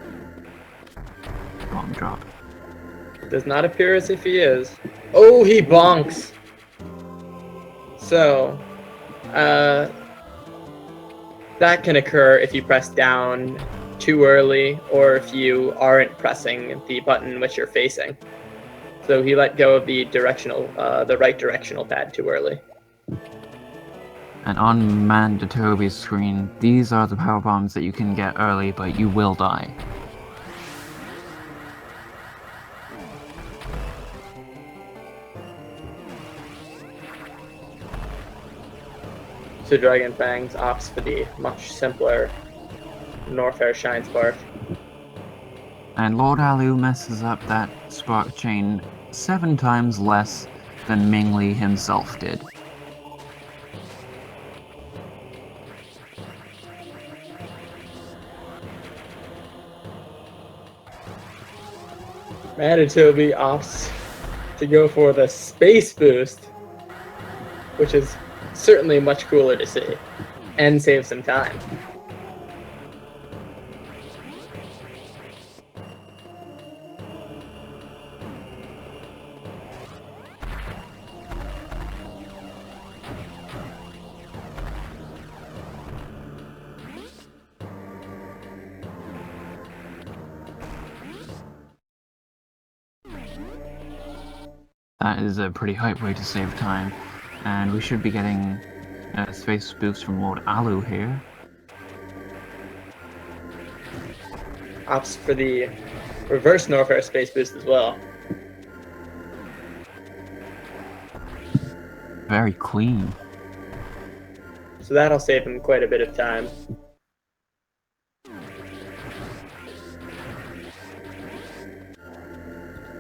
Bomb drop. Does not appear as if he is. Oh, he bonks! So, that can occur if you press down too early or if you aren't pressing the button which you're facing. So he let go of the right directional pad too early. And on Mandatoby's screen, these are the power bombs that you can get early, but you will die. So Dragonfangs opts for the much simpler Norfair Shine Spark. And LordAlu messes up that spark chain 7 times less than Mingli himself did. Mandatoby opts to go for the space boost, which is certainly much cooler to see, and save some time. That is a pretty hype way to save time, and we should be getting a space boost from LordAlu here. Opts for the reverse Norfair space boost as well. Very clean. So that'll save him quite a bit of time.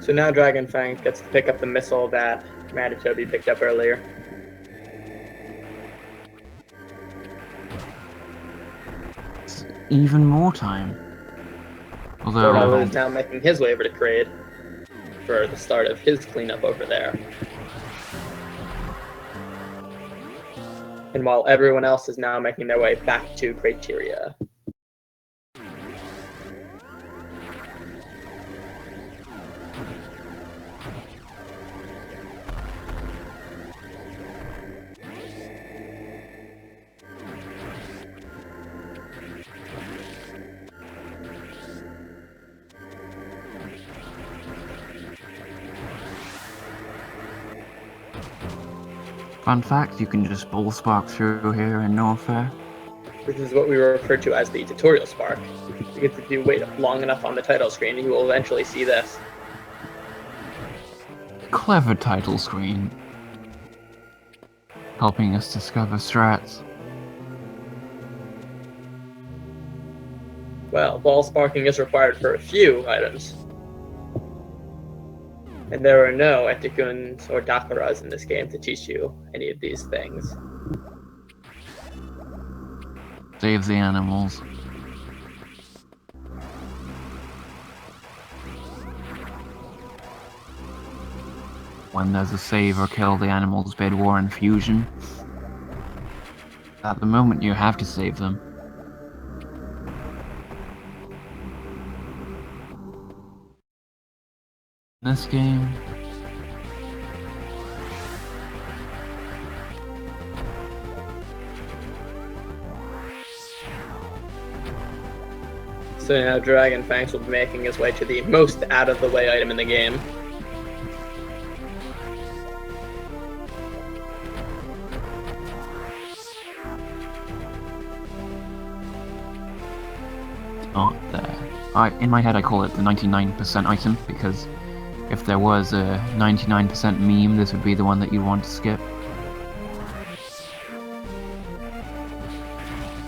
So now Dragonfangs gets to pick up the missile that Mandatoby picked up earlier. It's even more time. Although LordAlu is now making his way over to Kraid for the start of his cleanup over there. And while everyone else is now making their way back to Criteria. Fun fact, you can just ball spark through here in Norfair. This is what we refer to as the tutorial spark. Because if you wait long enough on the title screen, you will eventually see this. Clever title screen. Helping us discover strats. Well, ball sparking is required for a few items. And there are no Etikuns or Dakaras in this game to teach you any of these things. Save the animals. When there's a save or kill, the animals bid war and fusion. At the moment, you have to save them. This game. So now Dragonfangs will be making his way to the most out-of-the-way item in the game. Not there. In my head, I call it the 99% item because if there was a 99% meme, this would be the one that you'd want to skip.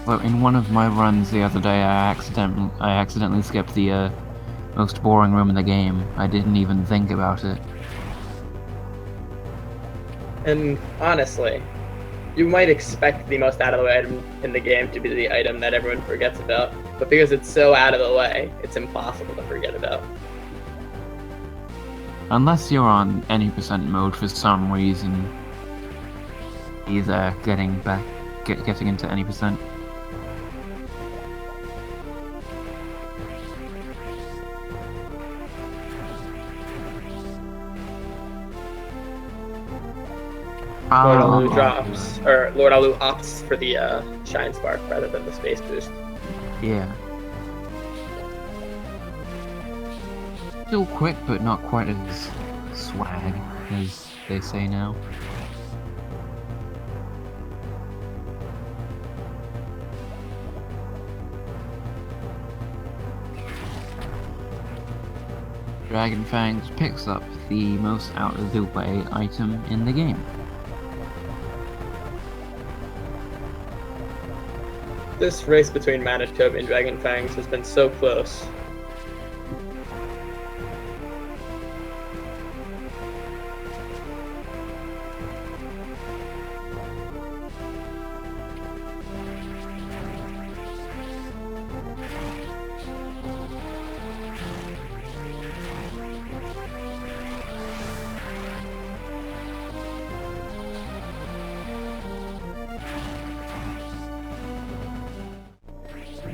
Well, in one of my runs the other day, I accidentally skipped the most boring room in the game. I didn't even think about it. And honestly, you might expect the most out of the way item in the game to be the item that everyone forgets about, but because it's so out of the way, it's impossible to forget about. Unless you're on any percent mode for some reason, either getting into any percent. LordAlu drops, or LordAlu opts for the Shine Spark rather than the Space Boost. Yeah. Still quick, but not quite as swag as they say now. Dragonfangs picks up the most out of the way item in the game. This race between Mandatoby and Dragonfangs has been so close.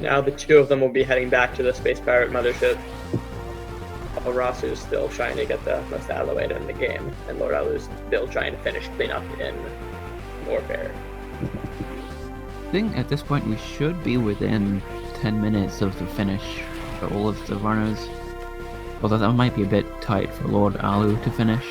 Now the two of them will be heading back to the Space Pirate Mothership. While Rossu is still trying to get the most out of the way in the game, and LordAlu is still trying to finish cleanup in Warfare. I think at this point we should be within 10 minutes of the finish for all of the runners. Although that might be a bit tight for LordAlu to finish.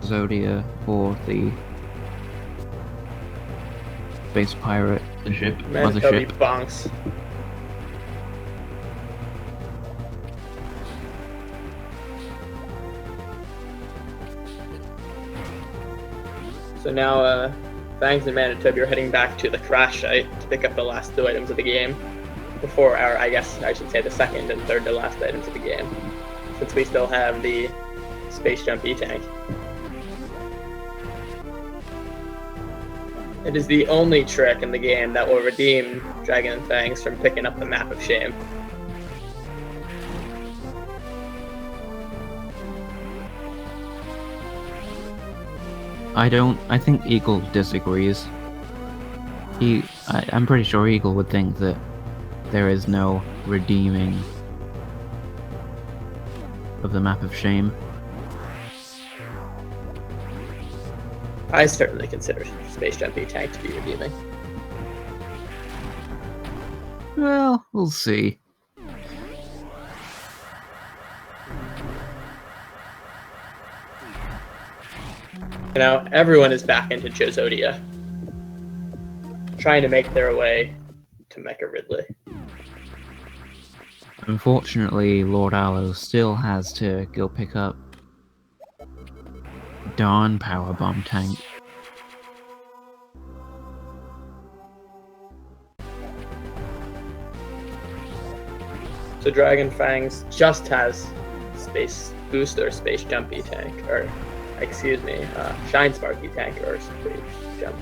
Zodia or the Space Pirate Mothership. Bonks. So now Fangs and Mandatoby are heading back to the crash site to pick up the last two items of the game. Before our, I guess I should say, the second and third to last items of the game. Since we still have the Space Jump E-Tank. It is the only trick in the game that will redeem Dragonfangs from picking up the Map of Shame. I think Eagle disagrees. I'm pretty sure Eagle would think that there is no redeeming of the Map of Shame. I certainly consider Space Jump E-Tank to be redeeming. Well, we'll see. Now, everyone is back into Zodia, trying to make their way to Mecha Ridley. Unfortunately, LordAlu still has to go pick up Dawn Powerbomb Tank. So Dragonfangs just has Space Boost or Space Jump E-Tank, or excuse me, Shine Spark E-Tank or Space Jump.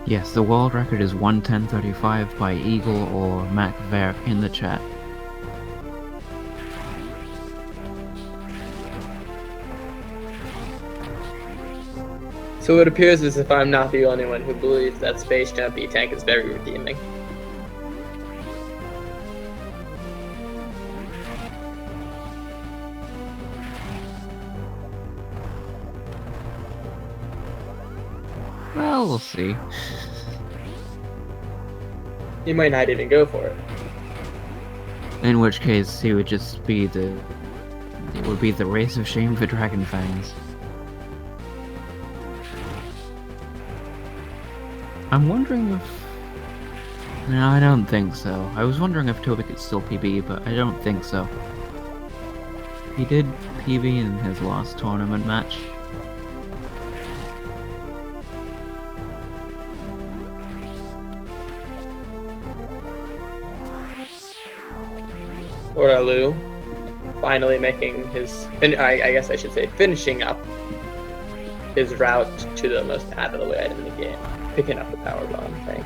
Yes, the world record is 1:10:35 by Eagle or MacVer in the chat. So it appears as if I'm not the only one who believes that Space Jump E-Tank is very redeeming. Well, we'll see. He might not even go for it. In which case, he would just be the... It would be the race of shame for Dragonfangs. I'm wondering if No, I don't think so. I was wondering if Toby could still PB, but I don't think so. He did PB in his last tournament match. LordAlu finally making his, I guess I should say, finishing up his route to the most habitable item in the game, picking up the power bomb thing.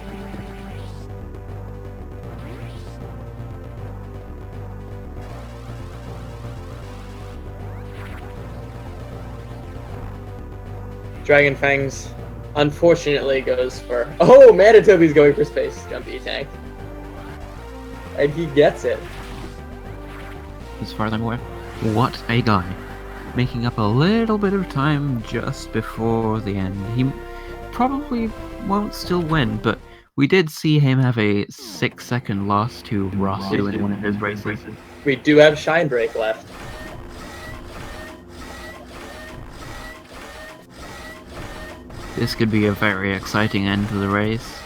Dragonfangs unfortunately goes for, oh, Mandatoby's going for space jumpy tank. And he gets it. As far as I'm aware. What a guy. Making up a little bit of time just before the end. He probably won't still win, but we did see him have a 6-second loss to rossu in one of his races. We do have Shine Break left. This could be a very exciting end to the race.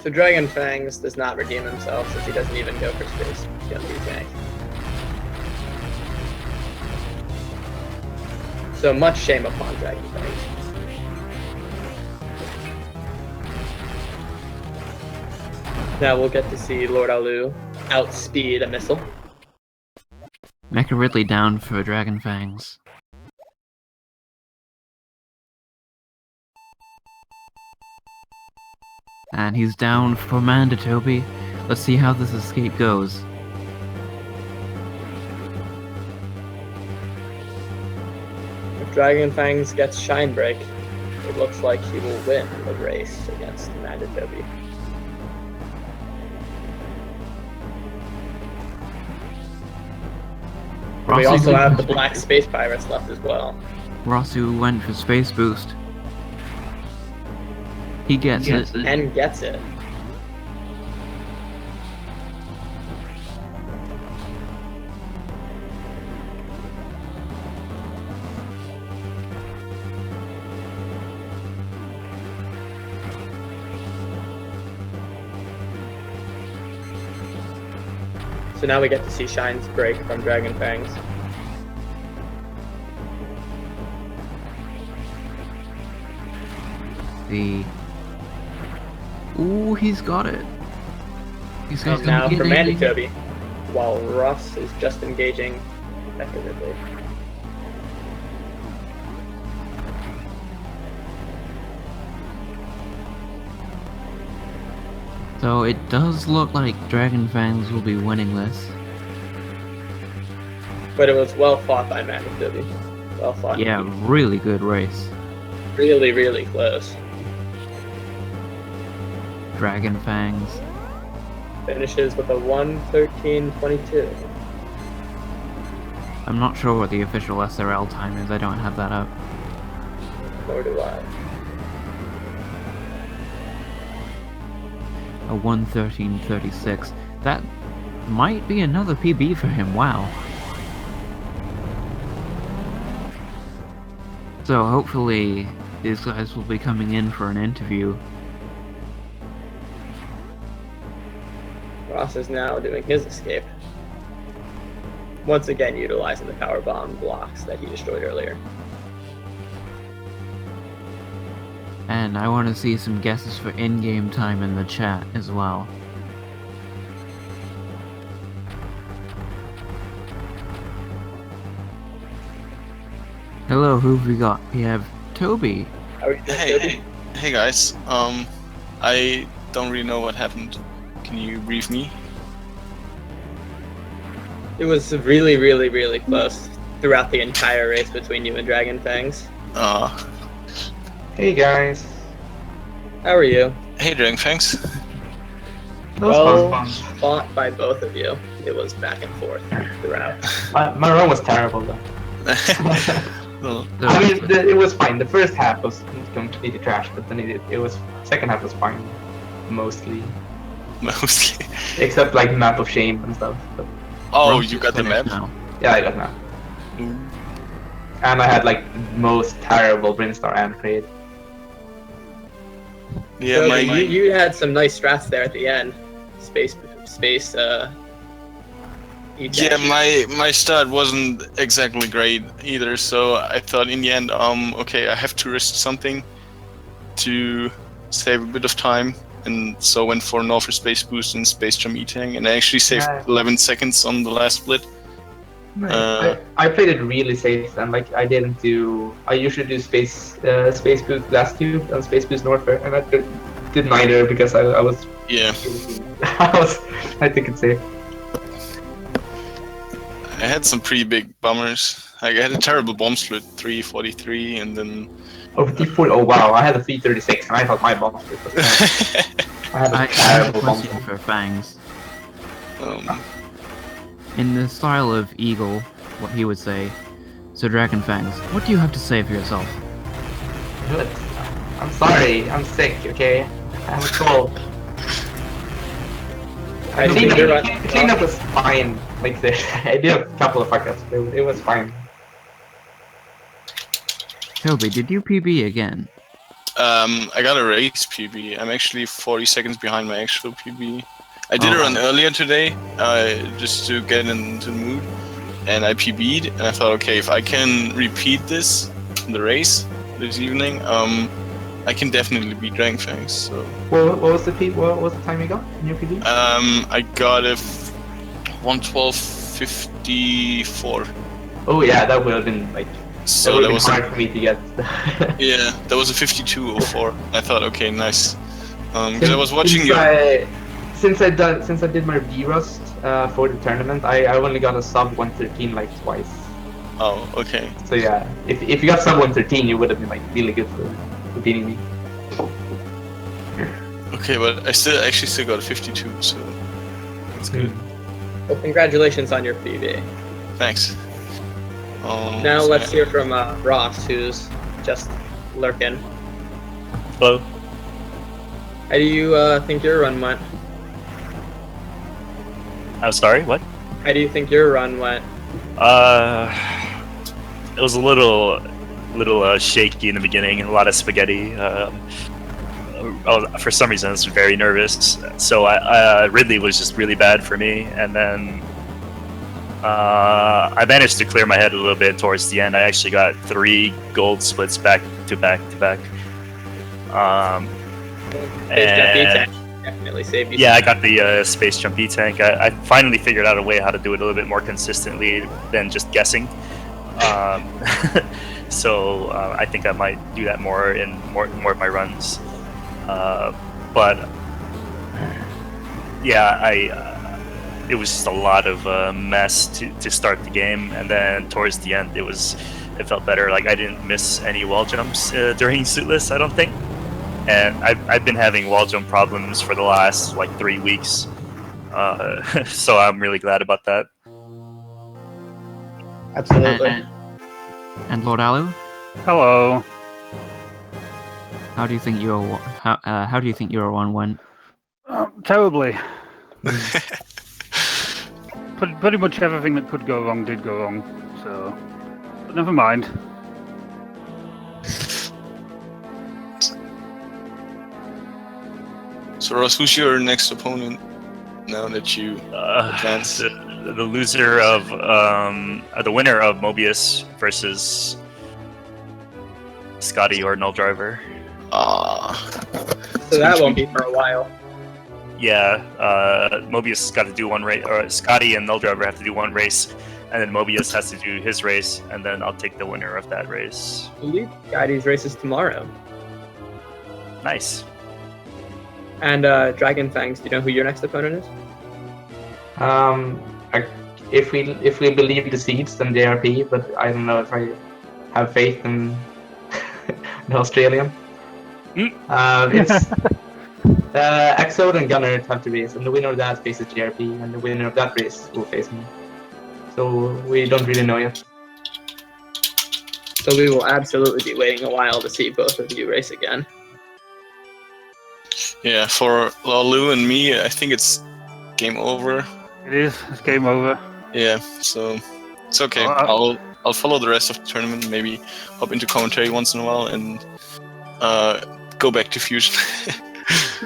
So Dragonfangs does not redeem himself since he doesn't even go for space jumpy tank. So much shame upon Dragonfangs. Now we'll get to see LordAlu outspeed a missile. Mecha Ridley down for Dragonfangs. And he's down for Mandatoby. Let's see how this escape goes. If Dragonfangs gets Shine Break, it looks like he will win the race against Mandatoby. We also have the Black Space Pirates left as well. Rossu went for Space Boost. He gets it. And gets it. So now we get to see Shine's Break from Dragonfangs. Ooh, he's got it. He's got it now for Mandatoby, while Russ is just engaging Mecha Ridley. So it does look like Dragonfangs will be winning this. But it was well fought by Mandatoby. Well fought. Yeah, really good race. Really, really close. Dragonfangs finishes with a 1:13.22. I'm not sure what the official SRL time is. I don't have that up. Nor do I. A 1:13.36. That might be another PB for him. Wow. So hopefully these guys will be coming in for an interview. Ross is now doing his escape. Once again utilizing the power bomb blocks that he destroyed earlier. And I want to see some guesses for in-game time in the chat as well. Hello, who have we got? We have Toby. How are you doing, Toby? Hey guys. I don't really know what happened. Can you brief me? It was really, really, really close throughout the entire race between you and Dragonfangs. Hey guys. How are you? Hey Dragonfangs. Well fought by both of you. It was back and forth throughout. My run was terrible though. I mean, it was fine. The first half was completely trash, but then it was second half was fine, mostly. Mostly. Except like map of shame and stuff. But oh, you got the map? Now. yeah, I got map. And I had like the most terrible Brinstar and trade. Yeah, so you had some nice strats there at the end. space. Yeah, my start wasn't exactly great either, so I thought in the end, okay, I have to risk something to save a bit of time, and so went for an offer space boost and space jump E-Tank, and I actually saved 11 seconds on the last split. Nice. I played it really safe, and like I usually do space boost last tube and space boost northward, and I did neither because I was I think it's safe. I had some pretty big bummers. Like, I had a terrible bomb split, 343, and then... Oh, 340, oh wow, I had a 336, and I thought my bomb split was I had a terrible bomb question for Fangs. Um, In the style of Eagle, what he would say, so Dragonfangs, what do you have to say for yourself? Good. I'm sorry, I'm sick, okay? I have a cold. The cleanup was fine. Like, I did a couple of fuck-ups, but it was fine. Toby, did you PB again? I got a race PB. I'm actually 40 seconds behind my actual PB. I did a run earlier today, just to get into the mood, and I PB'd, and I thought, okay, if I can repeat this in the race this evening, I can definitely beat Dragonfangs. So. What was the time you got in your PB? I got a 112.54. Oh yeah, that would have been like. So that was hard for me to get. Yeah, that was a 52.04. I thought, okay, nice. Because I was watching your. Since I did my V-Rust for the tournament, I only got a sub 113 like twice. Oh, okay. So yeah, if you got sub 113, you would have been like really good for beating me. Okay, but I actually still got a 52, so that's good. Well, congratulations on your PB. Thanks. Now let's hear from Ross, who's just lurking. Hello. How do you think your run went? I'm sorry, what? How do you think your run went? It was a little shaky in the beginning, a lot of spaghetti. For some reason, I was very nervous. So Ridley was just really bad for me, and then I managed to clear my head a little bit towards the end. I actually got 3 gold splits back to back to back. Definitely saved you. Yeah, I got the space jump E-Tank. I finally figured out a way how to do it a little bit more consistently than just guessing. So I think I might do that more in more of my runs. But yeah, it was just a lot of mess to start the game, and then towards the end it felt better. Like I didn't miss any wall jumps during Suitless, I don't think. And I've been having wall jump problems for the last like 3 weeks, so I'm really glad about that. Absolutely. And LordAlu, Hello. how do you think your one went? Terribly. Pretty much everything that could go wrong did go wrong. So, but never mind. So Ross, who's your next opponent now that you advance? The loser of the winner of Mobius versus Scotty or Null Driver. So that won't be for a while. Yeah, Mobius has got to do one race, or Scotty and Null Driver have to do one race, and then Mobius has to do his race, and then I'll take the winner of that race. I believe Scotty's race is tomorrow. Nice. And Dragonfangs, do you know who your next opponent is? If we believe the seeds, then JRP, but I don't know if I have faith in an Australian. It's Exode and Gunner have to race, and the winner of that faces JRP, and the winner of that race will face me. So we don't really know yet. So we will absolutely be waiting a while to see both of you race again. Yeah, for LordAlu and me, I think it's game over. It is. It's game over. Yeah, so it's okay. I'll follow the rest of the tournament. Maybe hop into commentary once in a while and go back to Fusion.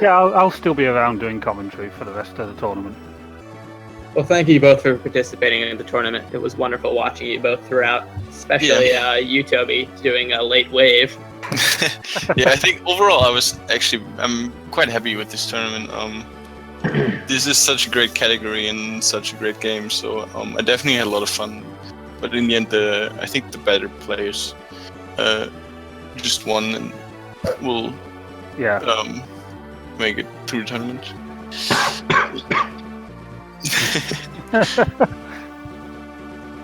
Yeah, I'll still be around doing commentary for the rest of the tournament. Well, thank you both for participating in the tournament. It was wonderful watching you both throughout, especially you, Toby, doing a late wave. Yeah, I think overall I'm quite happy with this tournament. This is such a great category and such a great game, so I definitely had a lot of fun. But in the end, I think the better players just won and will make it through the tournament.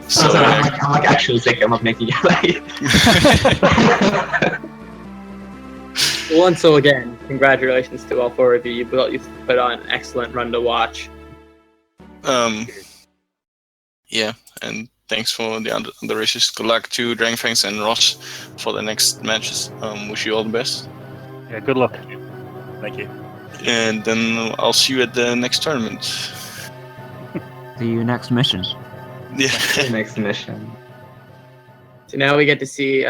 So I'm like actually sick. I'm not making it. Once again, congratulations to all four of you. You've put on an excellent run to watch. Yeah, and thanks for the other races. Good luck to Dragonfangs and Ross for the next matches. Wish you all the best. Yeah, good luck. Thank you. And then I'll see you at the next tournament. See you next mission. Yeah. Next mission. So now we get to see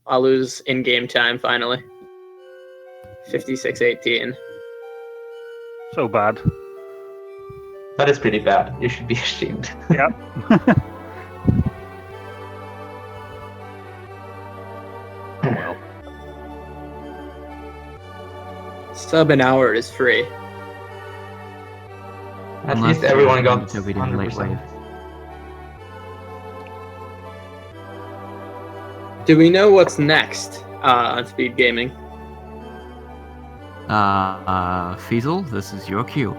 Alu's in-game time finally. 56:18. So bad. That is pretty bad. You should be ashamed. Yeah. Well. Sub an hour is free. At Unless least everyone you're got Toby didn't late 100%. wave. Do we know what's next on Speed Gaming? Fiesel, this is your cue.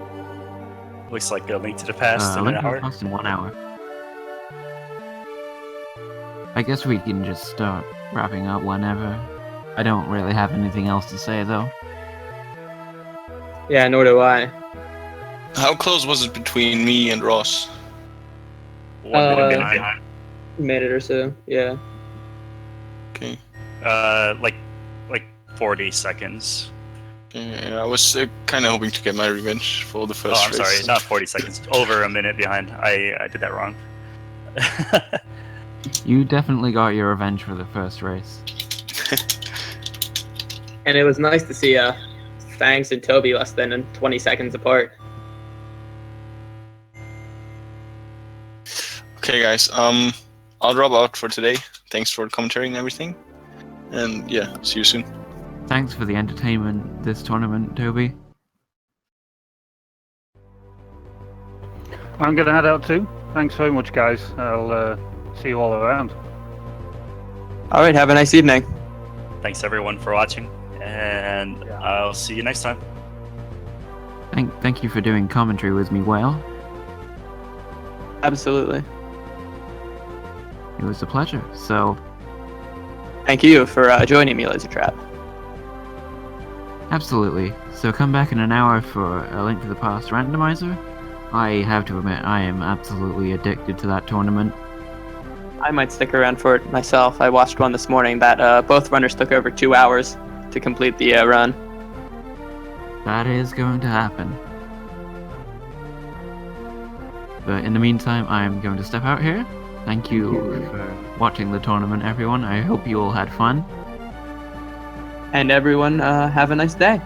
Looks like a Link to the Past in Link an to the hour. Past in 1 hour. I guess we can just start wrapping up whenever. I don't really have anything else to say though. Yeah, nor do I. How close was it between me and Ross? 1 minute behind. Minute or so, yeah. Okay. Like 40 seconds. Yeah, I was kind of hoping to get my revenge for the first Oh, I'm race. sorry, not 40 seconds. Over a minute behind. I did that wrong. You definitely got your revenge for the first race. And it was nice to see Fangs and Toby less than 20 seconds apart. Okay, guys. I'll drop out for today. Thanks for the commentary and everything. And yeah, see you soon. Thanks for the entertainment this tournament, Toby. I'm going to head out too. Thanks very much, guys. I'll see you all around. All right, have a nice evening. Thanks everyone for watching, and I'll see you next time. Thank you for doing commentary with me, Whale. Absolutely. It was a pleasure. So, Thank you for joining me, Laser Trap. absolutely. So come back in an hour for a Link to the Past randomizer. I have to admit, I am absolutely addicted to that tournament. I might stick around for it myself. I watched one this morning that both runners took over 2 hours to complete the run. That is going to happen. But in the meantime, I'm going to step out here. Thank you for watching the tournament, everyone. I hope you all had fun. And everyone, have a nice day.